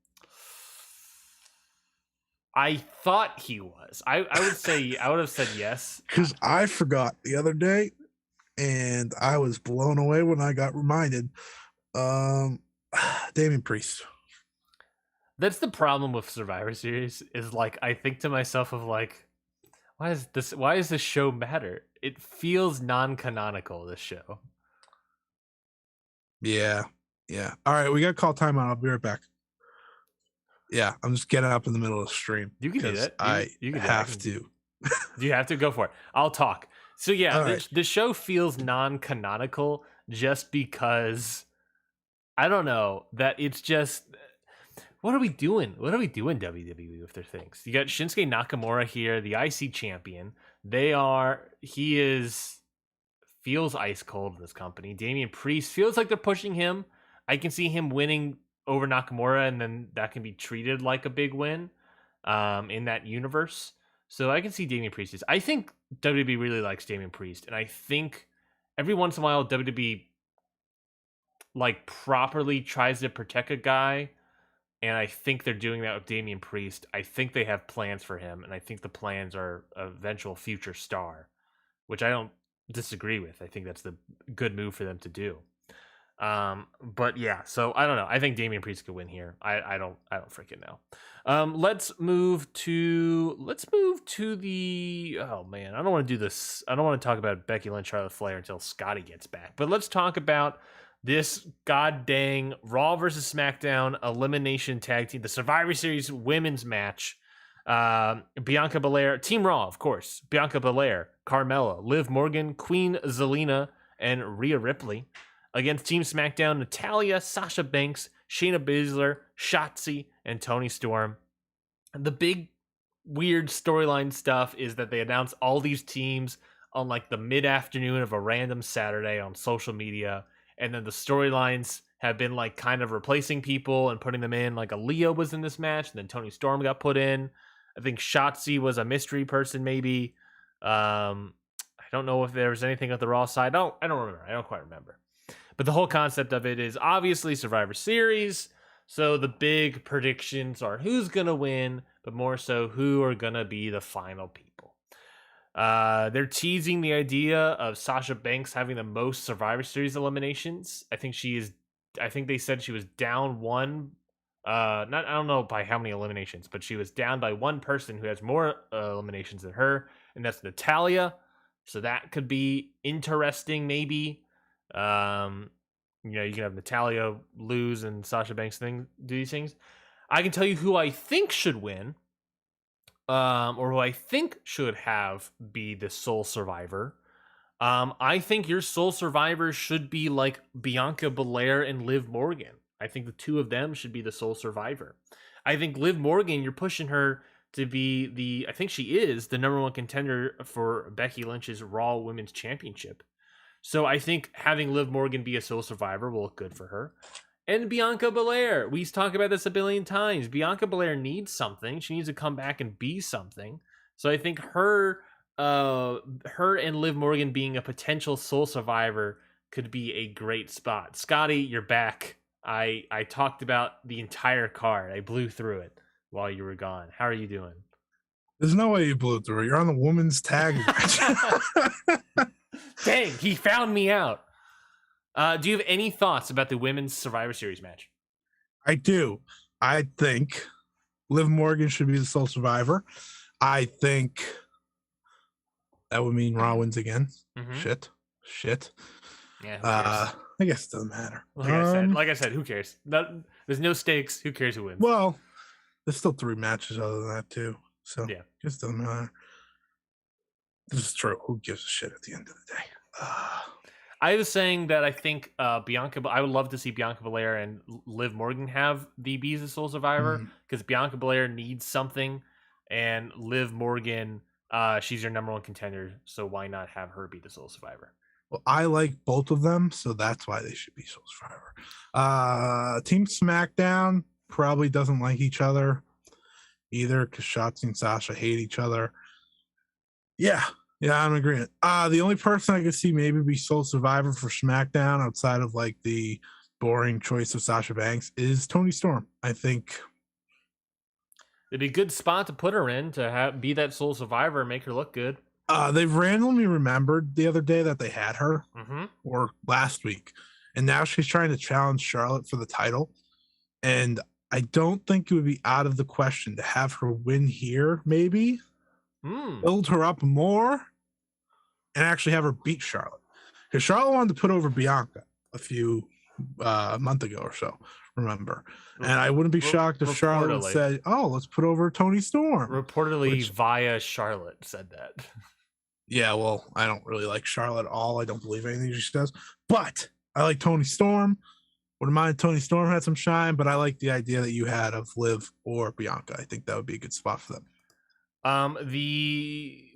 I thought he was. I would have said yes. Because I forgot the other day, and I was blown away when I got reminded. Damian Priest. That's the problem with Survivor Series. Is like I think to myself of like, why does this show matter? It feels non-canonical. This show. Yeah. All right, we got to call timeout. I'll be right back. Yeah, I'm just getting up in the middle of the stream. You can do that. You have to. Do you have to? Go for it. I'll talk. So yeah, the show feels non-canonical just because I don't know that it's just. What are we doing? What are we doing, WWE, with their things? You got Shinsuke Nakamura here, the IC champion. Feels ice cold in this company. Damian Priest feels like they're pushing him. I can see him winning over Nakamura, and then that can be treated like a big win in that universe. So I can see Damian Priest. I think WWE really likes Damian Priest, and I think every once in a while WWE like properly tries to protect a guy. And I think they're doing that with Damian Priest. I think they have plans for him, and I think the plans are an eventual future star, which I don't disagree with. I think that's the good move for them to do. But yeah, so I don't know. I think Damian Priest could win here. I don't freaking know. Let's move to the. Oh man, I don't want to do this. I don't want to talk about Becky Lynch, Charlotte Flair until Scotty gets back. But let's talk about this god dang Raw versus SmackDown elimination tag team, the Survivor Series women's match. Bianca Belair, Team Raw, of course. Bianca Belair, Carmella, Liv Morgan, Queen Zelina, and Rhea Ripley. Against Team SmackDown, Natalya, Sasha Banks, Shayna Baszler, Shotzi, and Toni Storm. The big weird storyline stuff is that they announced all these teams on like the mid-afternoon of a random Saturday on social media, and then the storylines have been like kind of replacing people and putting them in. Like Aaliyah was in this match, and then Toni Storm got put in. I think Shotzi was a mystery person, maybe. I don't know if there was anything at the Raw side. I don't remember. I don't quite remember. But the whole concept of it is obviously Survivor Series. So the big predictions are who's going to win, but more so who are going to be the final people. They're teasing the idea of Sasha Banks having the most Survivor Series eliminations. I think they said she was down one. I don't know by how many eliminations, but she was down by one person who has more eliminations than her, and that's Natalya. So that could be interesting, maybe. You can have Natalya lose and Sasha Banks do these things. I can tell you who I think should win, or who I think should be the sole survivor. I think your sole survivor should be like Bianca Belair and Liv Morgan. I think the two of them should be the sole survivor. I think Liv Morgan, you're pushing her to be I think she is the number one contender for Becky Lynch's Raw Women's Championship. So I think having Liv Morgan be a sole survivor will look good for her. And Bianca Belair, we talk about this a billion times. Bianca Belair needs something. She needs to come back and be something. So I think her and Liv Morgan being a potential sole survivor could be a great spot. Scotty, you're back. I talked about the entire card. I blew through it while you were gone. How are you doing? There's no way you blew through it. You're on the women's tag match. Dang, he found me out. Do you have any thoughts about the women's Survivor Series match? I do. I think Liv Morgan should be the sole survivor. I think that would mean Raw wins again. Mm-hmm. Shit. Yeah. I guess it doesn't matter. Like I said, who cares? There's no stakes. Who cares who wins? Well, there's still 3 matches other than that too. So yeah, it just doesn't matter. This is true. Who gives a shit at the end of the day? I was saying that I think I would love to see Bianca Belair and Liv Morgan be the sole survivor, because Bianca Belair needs something, and Liv Morgan, she's your number one contender, so why not have her be the sole survivor? Well, I like both of them, so that's why they should be sole survivor. Team SmackDown probably doesn't like each other either, because Shotzi and Sasha hate each other. Yeah, I'm in agreement. The only person I could see maybe be sole survivor for SmackDown outside of like the boring choice of Sasha Banks is Toni Storm. I think it'd be a good spot to put her in to be that sole survivor and make her look good. They've randomly remembered the other day that they had her, or last week, and now she's trying to challenge Charlotte for the title. And I don't think it would be out of the question to have her win here, maybe build her up more, and actually have her beat Charlotte. Because Charlotte wanted to put over Bianca a few month ago or so, remember? And I wouldn't be shocked if Charlotte said, "Oh, let's put over Toni Storm." Reportedly, via Charlotte said that. Yeah, well, I don't really like Charlotte at all. I don't believe anything she says. But I like Toni Storm. Wouldn't mind if Toni Storm had some shine, but I like the idea that you had of Liv or Bianca. I think that would be a good spot for them.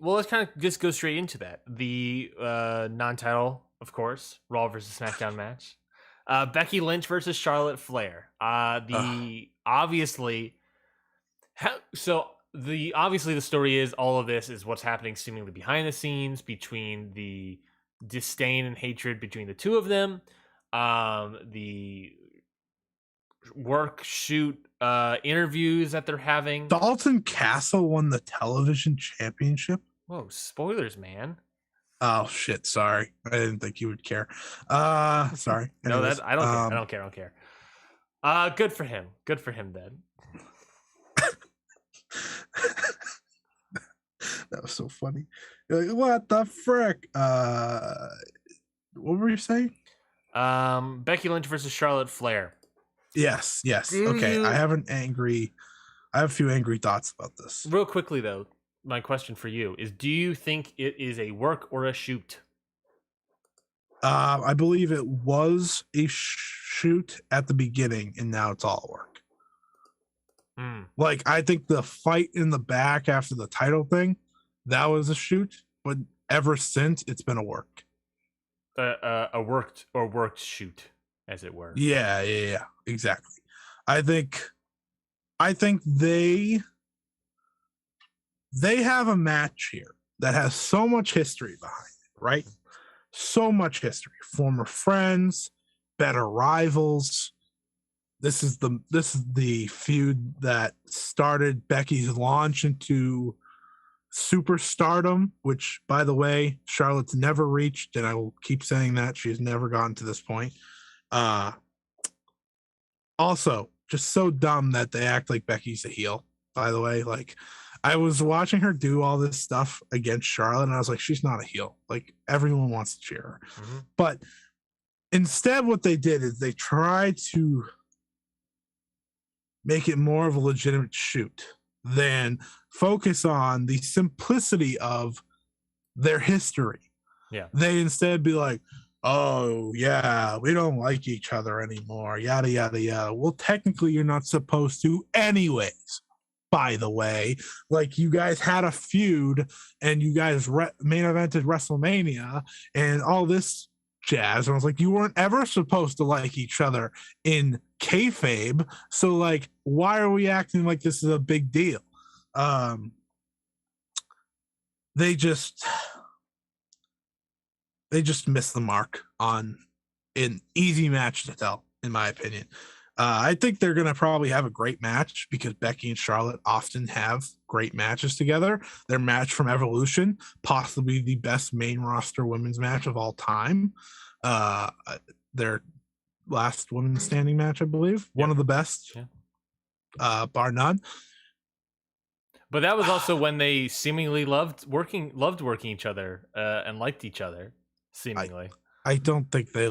Let's kind of just go straight into that. The non-title, of course, Raw versus SmackDown match. Becky Lynch versus Charlotte Flair. Obviously the story is all of this is what's happening seemingly behind the scenes between the disdain and hatred between the two of them. The shoot interviews that they're having. Dalton Castle won the television championship. Whoa, spoilers, man. Oh shit, sorry. I didn't think you would care. Sorry. Anyways, no, I don't care. I don't care. Good for him. Good for him then. That was so funny. You're like, what the frick? What were you saying? Becky Lynch versus Charlotte Flair. Yes. Okay, I have an angry I have a few angry thoughts about this. Real quickly, though, my question for you is: do you think it is a work or a shoot? I believe it was a shoot at the beginning, and now it's all work. Like, I think the fight in the back after the title thing, that was a shoot, but ever since, it's been a work. A worked shoot, as it were. Yeah, exactly. I think they have a match here that has so much history behind it, right? So much history. Former friends, better rivals. This is the feud that started Becky's launch into superstardom, which, by the way, Charlotte's never reached, and I will keep saying that. She's never gotten to this point. Also, just so dumb that they act like Becky's a heel, by the way. Like, I was watching her do all this stuff against Charlotte, and I was like, she's not a heel. Like, everyone wants to cheer her. Mm-hmm. But instead, what they did is they tried to make it more of a legitimate shoot than focus on the simplicity of their history. Yeah. They instead be like, oh, yeah, we don't like each other anymore, yada, yada, yada. Well, technically, you're not supposed to anyways, by the way. Like, you guys had a feud, and you guys main evented WrestleMania, and all this jazz. And I was like, you weren't ever supposed to like each other in kayfabe, so, like, why are we acting like this is a big deal? They just missed the mark on an easy match to tell, in my opinion. I think they're going to probably have a great match because Becky and Charlotte often have great matches together. Their match from Evolution, possibly the best main roster women's match of all time. Their last women's standing match, I believe. One of the best, bar none. But that was also when they seemingly loved working each other and liked each other, seemingly. I don't think they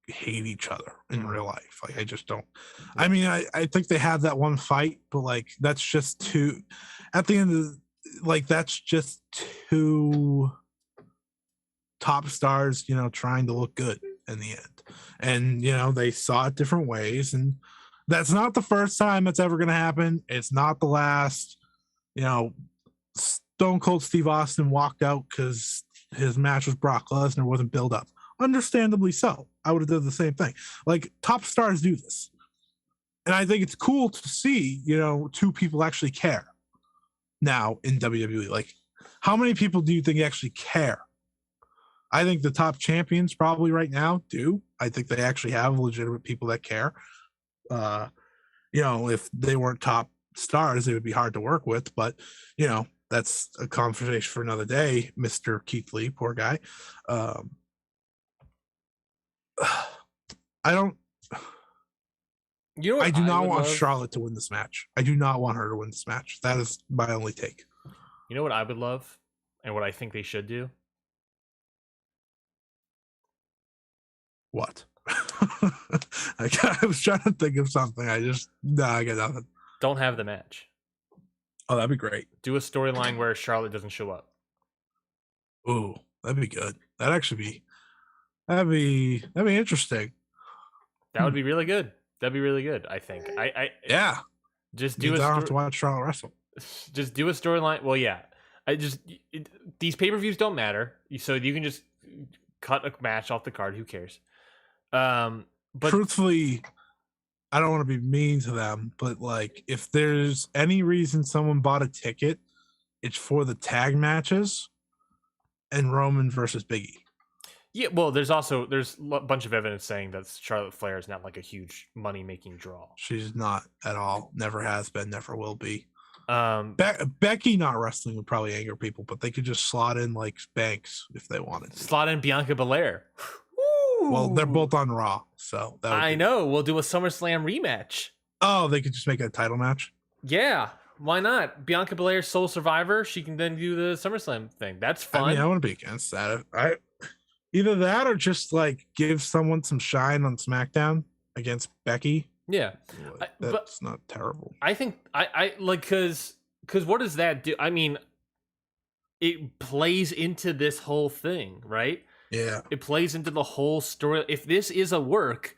hate each other in real life. Like, I just don't. Yeah. I mean, I think they have that one fight, but like, that's just too. At the end of that's just two top stars, trying to look good in the end. And they saw it different ways, and that's not the first time it's ever going to happen. It's not the last. Stone Cold Steve Austin walked out because his match with Brock Lesnar wasn't built up. Understandably so. I would have done the same thing. Like, top stars do this. And I think it's cool to see, two people actually care now in WWE. Like, how many people do you think actually care? I think the top champions probably right now do. I think they actually have legitimate people that care. If they weren't top stars, they would be hard to work with, but that's a conversation for another day. Mr. Keith Lee, poor guy. I don't. I do not want Charlotte to win this match. I do not want her to win this match. That is my only take. You know what I would love, and what I think they should do? What? I was trying to think of something. I got nothing. Don't have the match. Oh, that'd be great. Do a storyline where Charlotte doesn't show up. Ooh, that'd be good. That'd be interesting. That would be really good. That'd be really good, I think. Yeah. Just do. You don't have to watch Charlotte wrestle. Just do a storyline. Well, yeah. These pay-per-views don't matter, so you can just cut a match off the card. Who cares? But truthfully, I don't want to be mean to them, but like, if there's any reason someone bought a ticket, it's for the tag matches and Roman versus Big E. Yeah, well, there's a bunch of evidence saying that Charlotte Flair is not like a huge money-making draw. She's not at all. Never has been. Never will be. Becky not wrestling would probably anger people, but they could just slot in like Banks if they wanted to. Slot in Bianca Belair. Well, they're both on Raw, so I know. We'll do a SummerSlam rematch. Oh, they could just make it a title match? Yeah, why not? Bianca Belair, sole survivor. She can then do the SummerSlam thing. That's fun. I mean, I wouldn't be against that. Either that or just like give someone some shine on SmackDown against Becky Yeah, that's not terrible. I think I like because what does that do? I mean, it plays into this whole thing, right? Yeah, it plays into the whole story. If this is a work,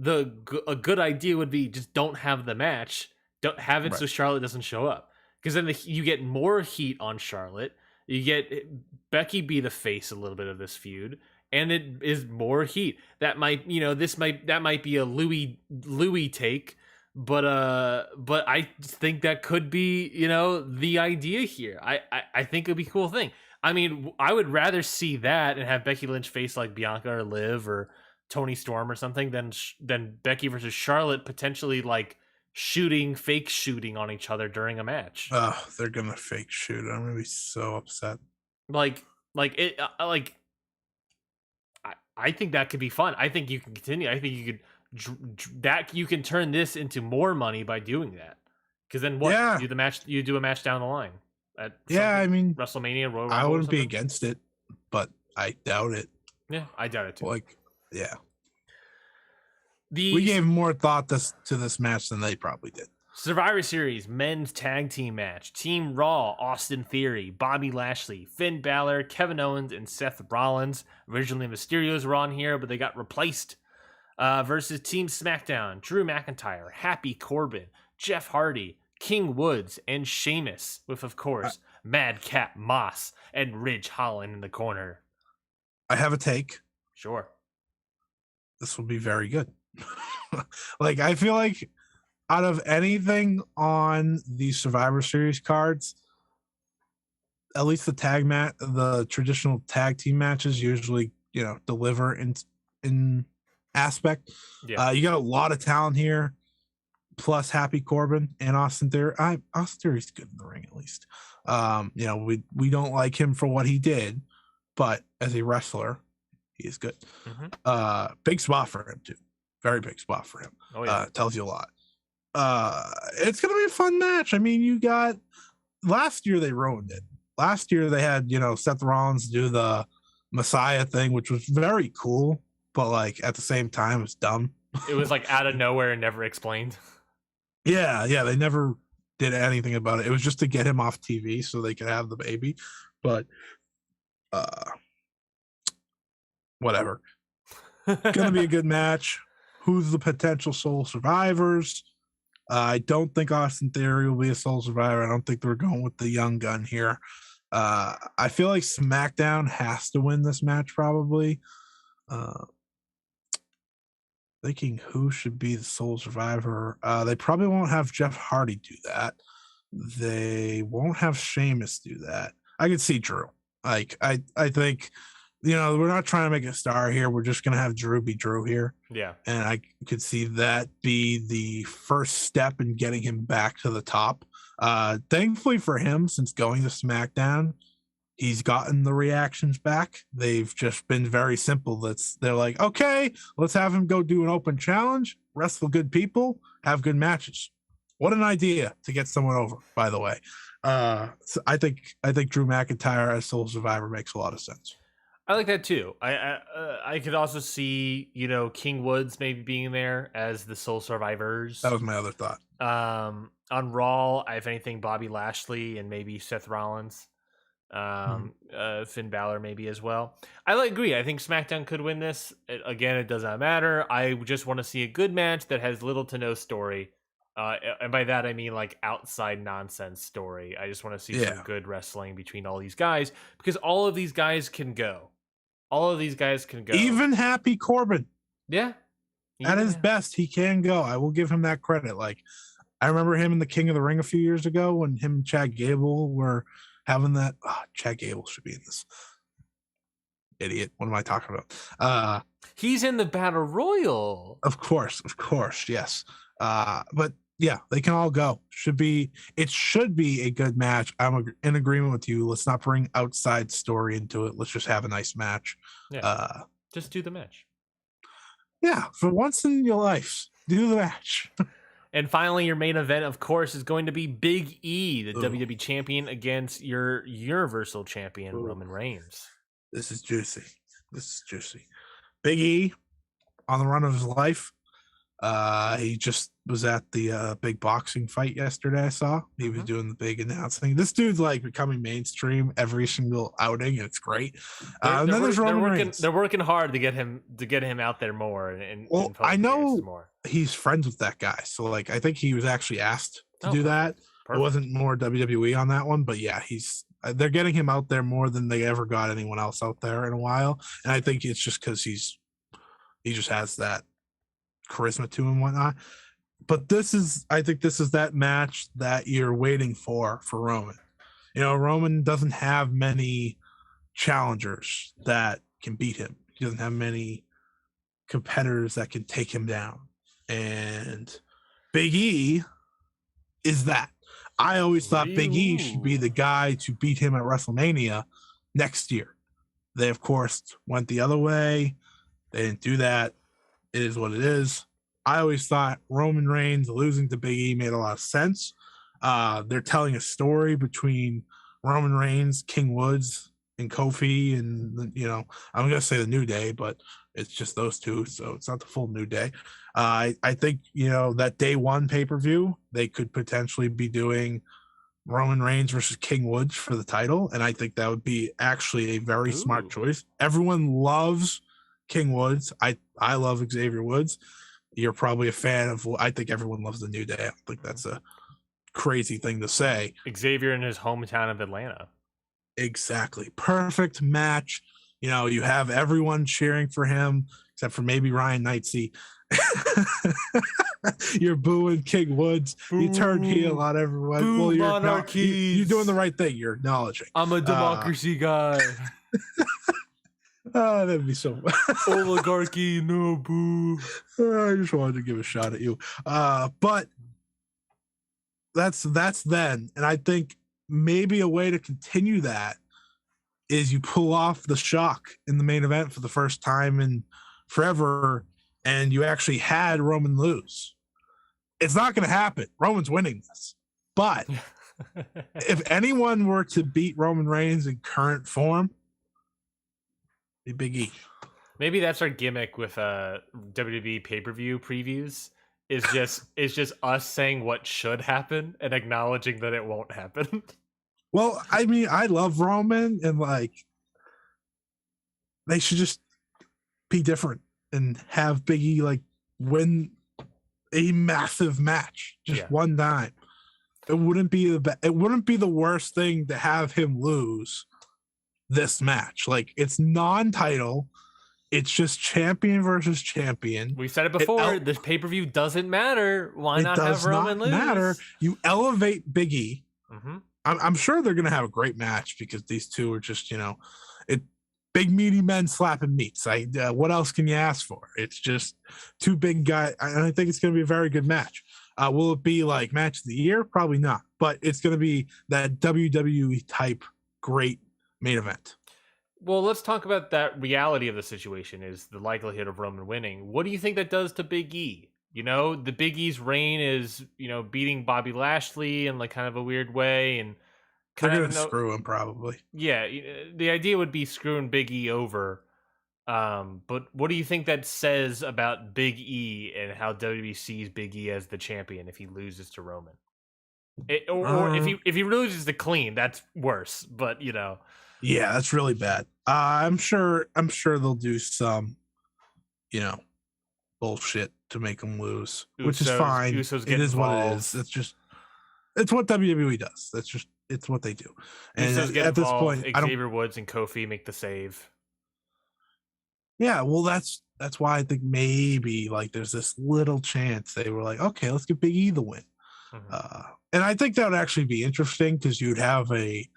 a good idea would be just don't have the match, don't have it so Charlotte doesn't show up, because then you get more heat on Charlotte. You get Becky be the face a little bit of this feud, and it is more heat. That might that might be a Louis take, but I think that could be the idea here. I think it'd be a cool thing. I mean, I would rather see that and have Becky Lynch face like Bianca or Liv or Toni Storm or something than Becky versus Charlotte potentially like fake shooting on each other during a match. Oh, they're gonna fake shoot. I'm gonna be so upset. I think that could be fun. I think you can continue. I think you could you can turn this into more money by doing that. Because then what? Yeah. You do a match down the line. I mean, WrestleMania, Royal Rumble. I wouldn't be against it, but I doubt it. Yeah, I doubt it too. Yeah. We gave more thought to this match than they probably did. Survivor Series men's tag team match. Team Raw, Austin Theory, Bobby Lashley, Finn Balor, Kevin Owens, and Seth Rollins. Originally, Mysterios were on here, but they got replaced. Versus Team SmackDown, Drew McIntyre, Happy Corbin, Jeff Hardy, King Woods, and Sheamus, with, of course, Madcap Moss and Ridge Holland in the corner. I have a take. Sure. This will be very good. I feel like out of anything on the Survivor Series cards, at least the traditional tag team matches usually, deliver in aspect. Yeah. You got a lot of talent here. Plus Happy Corbin and Austin Theory. Austin Theory's good in the ring, at least. We don't like him for what he did, but as a wrestler, he is good. Mm-hmm. Big spot for him too. Very big spot for him. Oh yeah, tells you a lot. It's gonna be a fun match. I mean, you got last year they ruined it. Last year they had Seth Rollins do the Messiah thing, which was very cool, but at the same time, it's dumb. It was out of nowhere and never explained. Yeah, they never did anything about it. It was just to get him off TV so they could have the baby. But whatever. Gonna be a good match. Who's the potential sole survivors? I don't think Austin Theory will be a sole survivor. I don't think they're going with the young gun here. I feel like SmackDown has to win this match probably. Thinking who should be the sole survivor. They probably won't have Jeff Hardy do that. They won't have Sheamus do that. I could see Drew. I think, we're not trying to make a star here. We're just gonna have Drew be Drew here. Yeah. And I could see that be the first step in getting him back to the top. Thankfully for him, since going to SmackDown, he's gotten the reactions back. They've just been very simple. They're like, okay, let's have him go do an open challenge, wrestle good people, have good matches. What an idea to get someone over, by the way. So I think Drew McIntyre as sole survivor makes a lot of sense. I like that too. I could also see, King Woods maybe being there as the sole survivors. That was my other thought. On Raw, if anything, Bobby Lashley and maybe Seth Rollins. Finn Balor maybe as well. I agree. I think SmackDown could win this. Again, it does not matter. I just want to see a good match that has little to no story. And by that I mean outside nonsense story. I just want to see some good wrestling between all these guys, because all of these guys can go. Even Happy Corbin. Yeah. At his best, he can go. I will give him that credit. I remember him in the King of the Ring a few years ago when him and Chad Gable were having that. Chad Gable should be in this. Idiot. What am I talking about? He's in the Battle Royal. Of course. Yes. But yeah, they can all go. It should be a good match. I'm in agreement with you. Let's not bring outside story into it. Let's just have a nice match. Yeah. Just do the match. Yeah. For once in your life, do the match. And finally, your main event, of course, is going to be Big E, the WWE champion, against your Universal champion, Roman Reigns. This is juicy. Big E, on the run of his life, He just was at the big boxing fight yesterday. I saw he was doing the big announcing. This dude's like becoming mainstream every single outing, and it's great. And then there's Roman Reigns. They're working hard to get him out there more. And well, I know he's friends with that guy, so like I think he was actually asked to do that. Perfect. It wasn't more WWE on that one, but yeah, they're getting him out there more than they ever got anyone else out there in a while, and I think it's just because he just has that charisma to him and whatnot. But I think this is that match that you're waiting for Roman. You know, Roman doesn't have many challengers that can beat him. He doesn't have many competitors that can take him down. And Big E is that. I always thought Big E should be the guy to beat him at WrestleMania next year. They, of course, went the other way. They didn't do that. It is what it is. I always thought Roman Reigns losing to Big E made a lot of sense. They're telling a story between Roman Reigns, King Woods, and Kofi, and I'm gonna say the New Day, but it's just those two, so it's not the full New Day. I think that day one pay-per-view they could potentially be doing Roman Reigns versus King Woods for the title, and I think that would be actually a very smart choice. Everyone loves King Woods. I love Xavier Woods. You're probably a fan of. I think everyone loves the New Day. I don't think that's a crazy thing to say. Xavier in his hometown of Atlanta. Exactly. Perfect match. You have everyone cheering for him except for maybe Ryan Neitzey. You're booing King Woods. Boo. You turned heel on everyone. Boo, monarchies. You're doing the right thing. You're acknowledging. I'm a democracy guy. That'd be so oligarchy, no boo. I just wanted to give a shot at you. But that's then. And I think maybe a way to continue that is you pull off the shock in the main event for the first time in forever, and you actually had Roman lose. It's not going to happen. Roman's winning this. But if anyone were to beat Roman Reigns in current form, Big E. Maybe that's our gimmick with WWE pay-per-view previews. Is just us saying what should happen and acknowledging that it won't happen. Well, I mean, I love Roman, and like they should just be different and have Big E like win a massive match just one time. It wouldn't be the worst thing to have him lose this match. Like, it's non-title, it's just champion versus champion. We said it before, this pay-per-view doesn't matter. Why not have Roman lose? It does not matter. You elevate Big E. I'm sure they're gonna have a great match because these two are just big meaty men slapping meats. What else can you ask for? It's just two big guys, and I think it's gonna be a very good match. Will it be like match of the year? Probably not, but it's gonna be that WWE type great main event. Well, let's talk about that reality of the situation is the likelihood of Roman winning. What do you think that does to Big E? The Big E's reign is, beating Bobby Lashley in like kind of a weird way, and they're going to screw him probably. Yeah, the idea would be screwing Big E over. But what do you think that says about Big E and how WWE sees Big E as the champion if he loses to Roman? Or if he loses to Clean, that's worse. But yeah, that's really bad. I'm sure they'll do some, bullshit to make him lose, which is fine. It is what it is. It's what WWE does. It's what they do. And at this point, Xavier Woods and Kofi make the save. Yeah, well, that's why I think maybe like there's this little chance they were like, okay, let's get Big E the win. And I think that would actually be interesting because you'd have a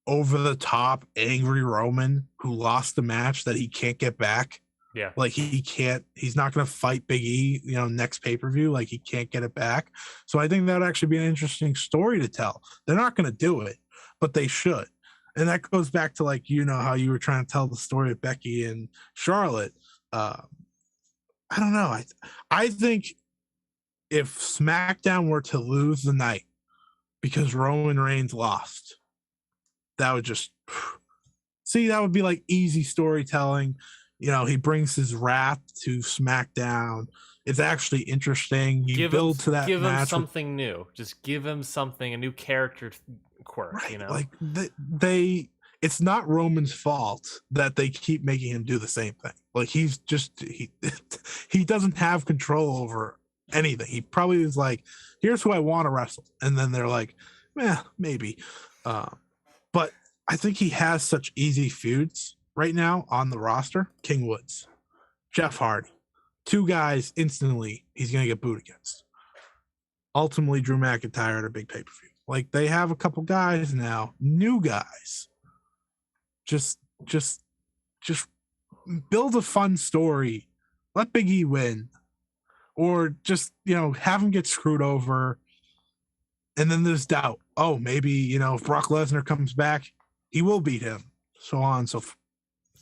over the top angry Roman who lost the match that he can't get back. Yeah. Like he's not going to fight Big E, next pay-per-view. Like he can't get it back. So I think that would actually be an interesting story to tell. They're not going to do it, but they should. And that goes back to like, how you were trying to tell the story of Becky and Charlotte. I don't know. I think if SmackDown were to lose the night because Roman Reigns lost, that would just that would be like easy storytelling. He brings his wrath to SmackDown. It's actually interesting. You build to that give match. Him something new. Just give him something, a new character quirk. Right. You know, like they. It's not Roman's fault that they keep making him do the same thing. Like he's just he doesn't have control over anything. He probably is like, here's who I want to wrestle, and then they're like, maybe. But I think he has such easy feuds right now on the roster. King Woods, Jeff Hardy, 2 guys instantly he's gonna get booed against. Ultimately, Drew McIntyre at a big pay-per-view. Like they have a couple guys now, new guys. Just build a fun story. Let Big E win, or just have him get screwed over. And then there's doubt. Oh, maybe if Brock Lesnar comes back, he will beat him. So on,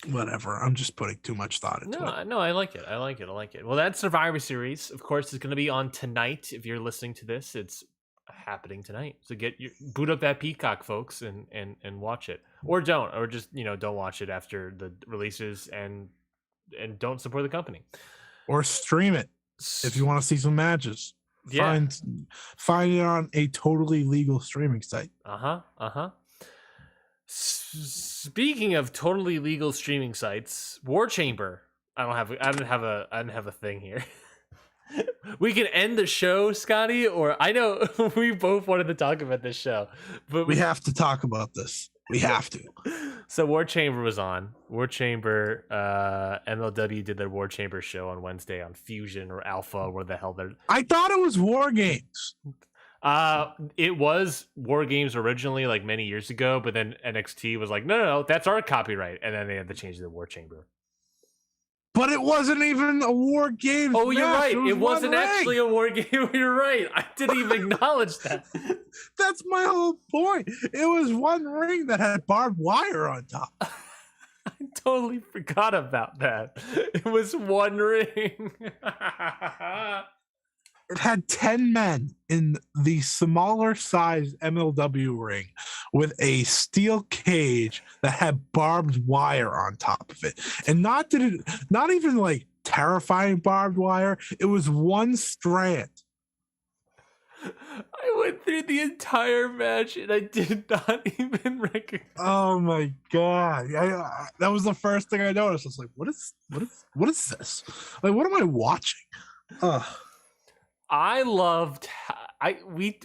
whatever. I'm just putting too much thought into it. No, I like it. Well, that Survivor Series, of course, is going to be on tonight. If you're listening to this, it's happening tonight. So boot up that Peacock, folks, and watch it, or don't, or just don't watch it after the releases, and don't support the company, or stream it if you want to see some matches. Yeah. Find it on a totally legal streaming site. Speaking of totally legal streaming sites, War Chamber. I didn't have a thing here. We can end the show, Scotty, or I know we both wanted to talk about this show, but we have to talk about this. We have to. So War Chamber was on. War Chamber, MLW did their War Chamber show on Wednesday on Fusion or Alpha, where the hell they're. I thought it was War Games. It was War Games originally, like many years ago, but then NXT was like, no, that's our copyright, and then they had to change the War Chamber. But it wasn't even a War Games. Oh, you're right. It wasn't actually a War Game. You're right. I didn't even acknowledge that. That's my whole point. It was one ring that had barbed wire on top. I totally forgot about that. It was one ring. It had 10 men in the smaller size MLW ring with a steel cage that had barbed wire on top of it. And not even like terrifying barbed wire. It was one strand. I went through the entire match and I did not even recognize. Oh my God. That was the first thing I noticed. I was like, what is this? Like, what am I watching? I loved. We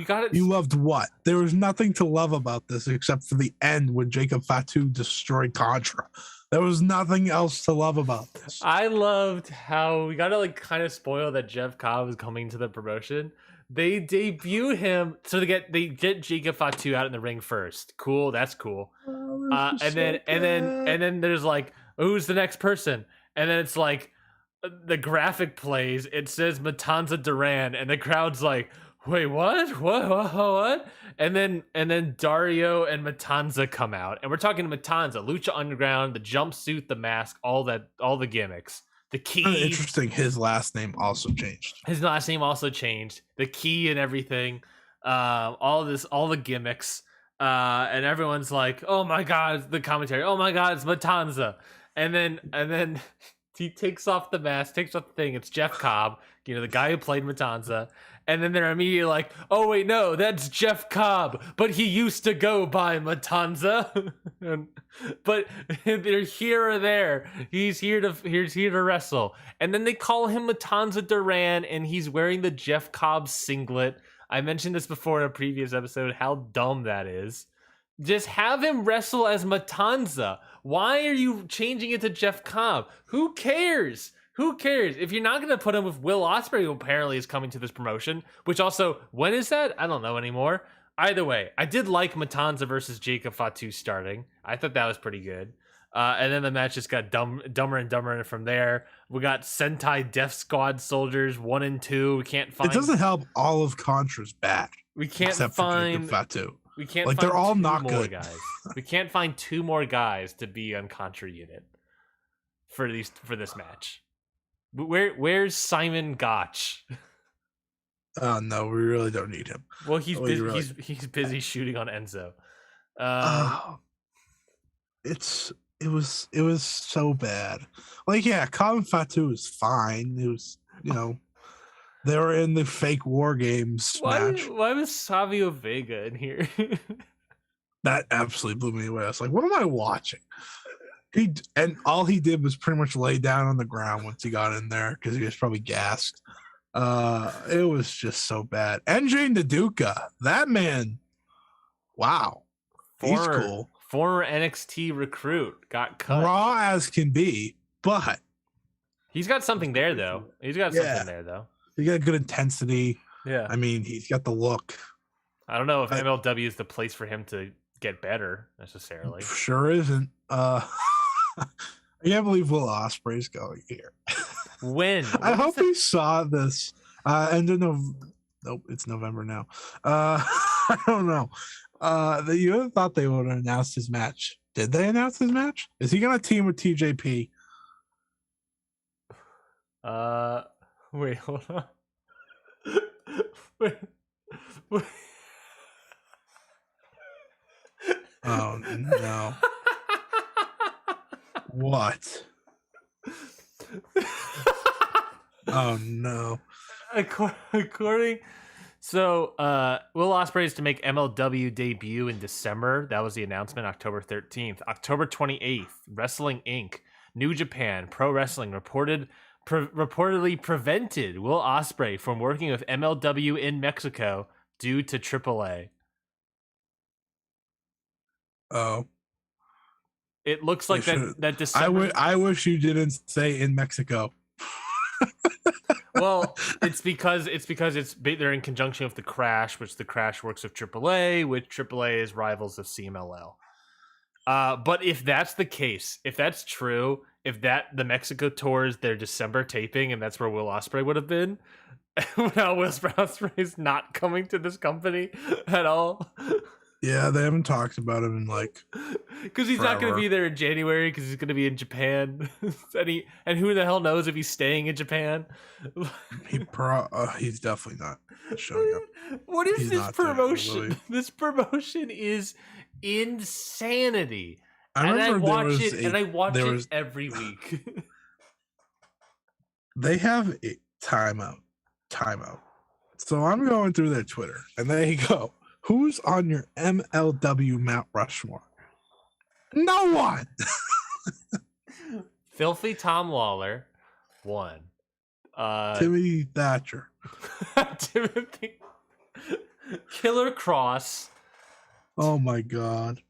got it. You loved what? There was nothing to love about this except for the end when Jacob Fatu destroyed Contra. There was nothing else to love about this. I loved how we got to kind of spoil that Jeff Cobb is coming to the promotion. They debut him, so they get Jacob Fatu out in the ring first. Cool, that's cool. And then there's like, who's the next person? And then it's like. The graphic plays, it says Matanza Duran, and the crowd's like, wait, what? And then Dario and Matanza come out, and we're talking Matanza, Lucha Underground, the jumpsuit, the mask, all the gimmicks. The key. Interesting. His last name also changed. The key and everything. All the gimmicks. And everyone's like, oh my God, the commentary. Oh my God, it's Matanza. And then he takes off the mask, takes off the thing. It's Jeff Cobb, the guy who played Matanza. And then they're immediately like, oh, wait, no, that's Jeff Cobb. But he used to go by Matanza. But they're here or there. He's here to wrestle. And then they call him Matanza Duran, and he's wearing the Jeff Cobb singlet. I mentioned this before in a previous episode, how dumb that is. Just have him wrestle as Matanza. Why are you changing it to Jeff Cobb? Who cares? If you're not going to put him with Will Ospreay, who apparently is coming to this promotion, which also, when is that? I don't know anymore. Either way, I did like Matanza versus Jacob Fatu starting. I thought that was pretty good. And then the match just got dumber and dumber from there. We got Sentai Death Squad soldiers 1 and 2. We can't find. It doesn't help all of Contra's back. We can't find Fatu. We can't like find they're all two not more good guys. We can't find 2 more guys to be on Contra unit for this match. Where's Simon Gotch? Oh no, we really don't need him. Well, he's busy shooting on Enzo. It was so bad. Like, yeah, Colin Fatu was fine. they were in the fake War Games match. Why was Savio Vega in here? That absolutely blew me away. I was like, what am I watching? All he did was pretty much lay down on the ground once he got in there because he was probably gassed. It was just so bad. NJ Naduka, that man, wow. He's cool. Former NXT recruit got cut. Raw as can be, but he's got something there though. He got good intensity. Yeah. I mean, he's got the look. I don't know if MLW is the place for him to get better necessarily. Sure isn't. I can't believe Will Ospreay's going here. When? I hope he saw this. Nope, it's November now. I don't know. You would have thought they would have announced his match. Did they announce his match? Is he gonna team with TJP? Wait, hold on. Wait. Oh no. What? Oh no. According, so Will Ospreay is to make MLW debut in December. That was the announcement, October 13th. October 28th, Wrestling Inc., New Japan Pro Wrestling reportedly prevented Will Ospreay from working with MLW in Mexico due to AAA. Oh. It looks like that December. I wish you didn't say in Mexico. Well, it's because they're in conjunction with the Crash, which the Crash works with AAA, which AAA is rivals of CMLL. But if that's the case, if that's true, if the Mexico tour is their December taping, and that's where Will Ospreay would have been, now Will Ospreay is not coming to this company at all. Yeah, they haven't talked about him in because he's not going to be there in January because he's going to be in Japan, and who the hell knows if he's staying in Japan? He's definitely not showing up. What is this promotion? This promotion is insanity. I watch it every week. They have a timeout. So I'm going through their Twitter, and there you go. Who's on your MLW Mount Rushmore? No one. Filthy Tom Lawler, 1. Timothy Thatcher. Timothy. Killer Cross. Oh my God.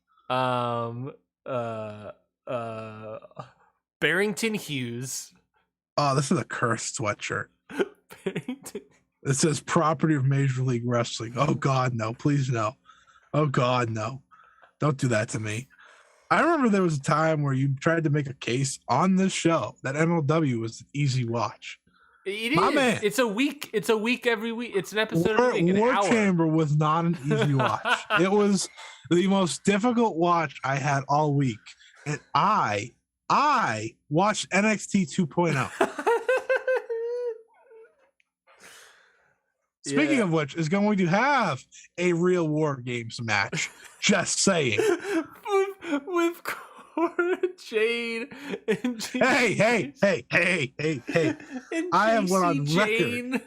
Barrington Hughes. Oh, this is a cursed sweatshirt. Barrington. It says property of Major League Wrestling. Oh God, no! Please no! Oh God, no! Don't do that to me. I remember there was a time where you tried to make a case on this show that MLW was an easy watch. It is. Man. It's a week. It's a week every week. It's an episode every week. War Chamber was not an easy watch. It was the most difficult watch I had all week, and I watched NXT 2.0. Speaking of which, is going to have a real War Games match. Just saying. with Cora Jade and Hey. I have went on record.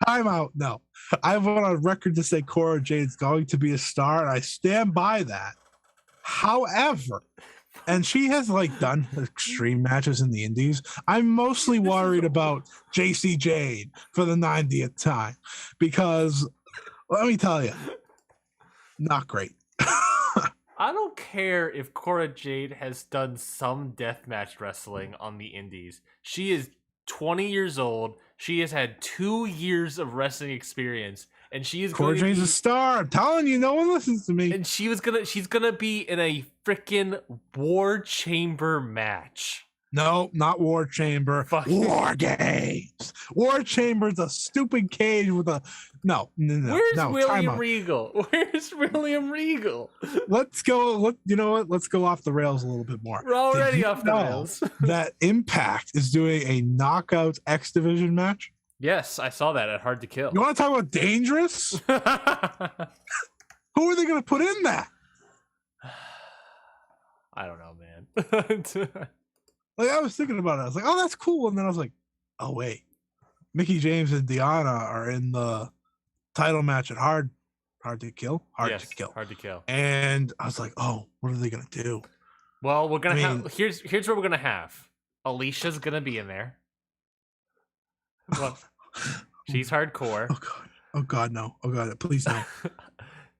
Time out. No. I have went on record to say Cora Jade's going to be a star, and I stand by that. However, and she has done extreme matches in the indies. I'm mostly worried about JC Jade for the 90th time because let me tell you, not great. I don't care if Cora Jade has done some deathmatch wrestling on the indies. She is 20 years old. She has had 2 years of wrestling experience. And she is Cora Jade's a star. I'm telling you, no one listens to me. And she's gonna be in a freaking War Chamber match. No, not War Chamber. War Games. War Chamber's a stupid cage with a no. Where's William Regal? Where's William Regal? Let's go. You know what? Let's go off the rails a little bit more. We're already off the rails. That Impact is doing a Knockouts X Division match. Yes, I saw that at Hard to Kill. You want to talk about dangerous? Who are they going to put in that? I don't know, man. I was thinking about it. I was like, oh, that's cool. And then I was like, oh, wait. Mickey James and Deanna are in the title match at Hard to Kill. Hard to Kill. And I was like, oh, what are they gonna do? Well, we're gonna have here's what we're gonna have. Alicia's gonna be in there. Well, she's hardcore. Oh god. Oh god, no. Oh god, please no.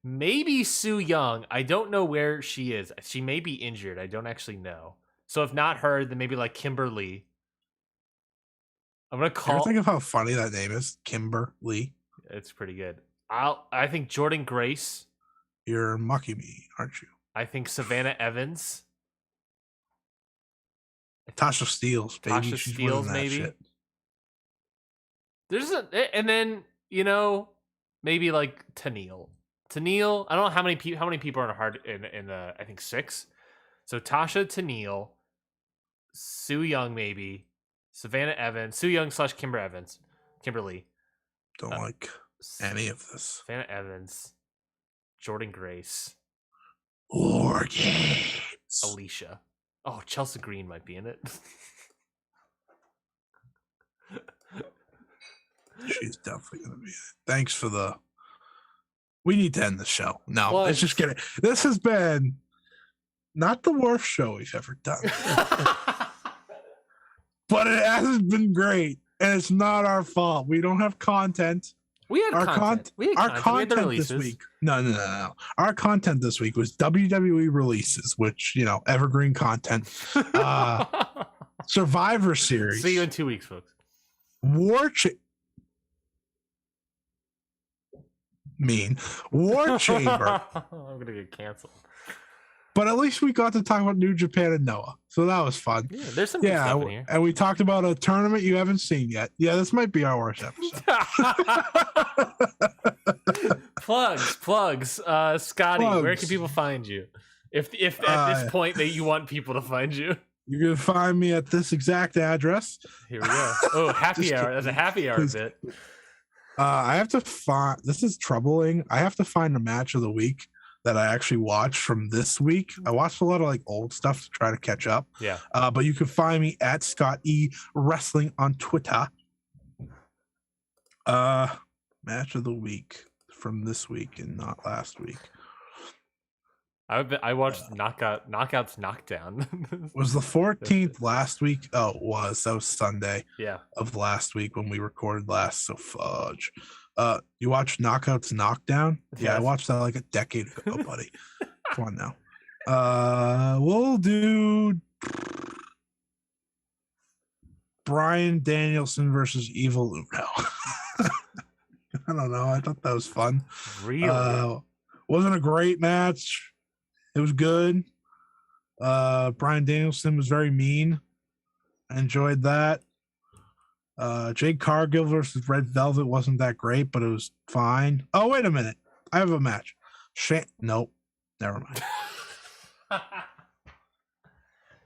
Maybe Su Yung. I don't know where she is. She may be injured. I don't actually know. So if not her, then maybe like Kimberly. I'm gonna call. Think of how funny that name is, Kimberly. It's pretty good. I think Jordan Grace. You're mocking me, aren't you? I think Savannah Evans. Tasha Steelz, baby. Tasha Steelz, maybe. Shit. There's and then maybe like Tenille. I don't know how many people are in the I think 6. So Tasha, Tenille, Su Yung, maybe Savannah Evans, Su Yung / Kimberly. Don't like any of this. Savannah Evans, Jordan Grace, Organs, Alicia. Oh, Chelsea Green might be in it. She's definitely gonna be in it. Thanks for the. We need to end the show. No, let's just get it. This has been not the worst show we've ever done, but it hasn't been great, and it's not our fault. We don't have content. We had content. Our content this week. No. Our content this week was WWE Releases, which evergreen content. Survivor Series. See you in 2 weeks, folks. War Chamber. I'm gonna get canceled. But at least we got to talk about New Japan and Noah, so that was fun. Yeah, there's some good stuff in here. And we talked about a tournament you haven't seen yet. Yeah, this might be our worst episode. Plugs. Scotty, where can people find you? If at this point that you want people to find you. You can find me at this exact address. Here we go. Oh, happy hour. That's a happy hour bit. I have to find. This is troubling. I have to find a match of the week that I actually watched from this week. I watched a lot of like old stuff to try to catch up. Yeah. But you can find me at Scotty Wrestling on Twitter. Match of the week from this week and not last week. I watched Knockouts Knockdown. Was the 14th last week? Oh, it was. That was Sunday. Yeah. Of last week when we recorded last. So fudge. You watched Knockouts Knockdown? Yeah, I watched that like a decade ago, buddy. Come on now. We'll do Bryan Danielson versus Evil Uno. I don't know. I thought that was fun. Really? Wasn't a great match. It was good. Bryan Danielson was very mean. I enjoyed that. Jade Cargill versus Red Velvet wasn't that great, but it was fine. Oh, wait a minute. I have a match. Nope. Never mind.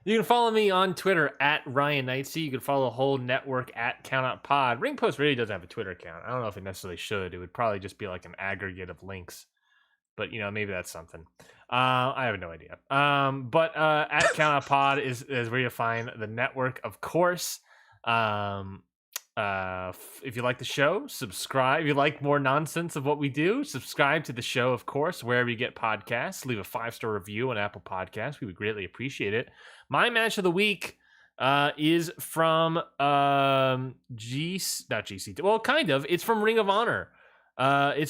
You can follow me on Twitter at Ryan Neitzey. You can follow the whole network at CountOutPod. Ring Post really doesn't have a Twitter account. I don't know if it necessarily should. It would probably just be like an aggregate of links. But, maybe that's something. I have no idea. But at CountOutPod is where you find the network, of course. If you like the show, subscribe. If you like more nonsense of what we do, subscribe to the show, of course, wherever you get podcasts. Leave a 5-star review on Apple Podcasts. We would greatly appreciate it. My match of the week is from not GCW. Well, kind of. It's from Ring of Honor. It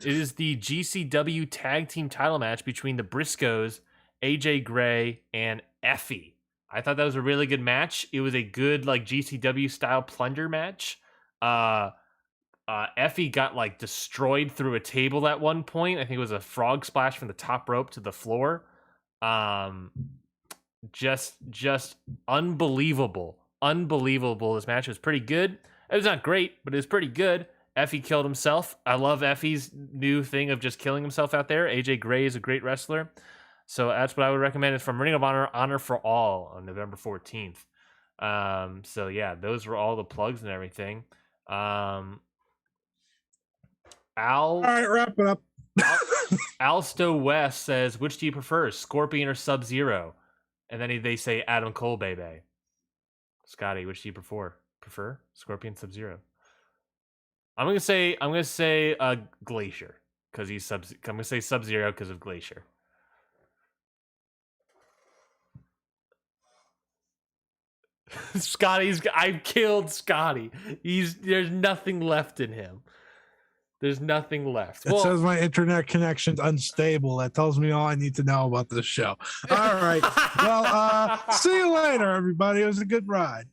is the GCW tag team title match between the Briscoes, AJ Gray, and Effie. I thought that was a really good match. It was a good GCW style plunger match. Effie got destroyed through a table at one point. I think it was a frog splash from the top rope to the floor. Just unbelievable. This match was pretty good. It was not great, but it was pretty good. Effie killed himself. I love Effie's new thing of just killing himself out there. AJ Gray is a great wrestler. So that's what I would recommend. It's from Ring of Honor, Honor for All on November 14th. So yeah, those were all the plugs and everything. All right, wrap it up. Alsto West says, which do you prefer, Scorpion or Sub-Zero? And then they say Adam Cole, baby. Scotty, which do you prefer? prefer? Scorpion, Sub-Zero. I'm gonna say Glacier because he's I'm gonna say Sub-Zero because of Glacier. I've killed Scotty. There's nothing left in him. There's nothing left. It says my internet connection's unstable. That tells me all I need to know about this show. All right. Well, see you later, everybody. It was a good ride.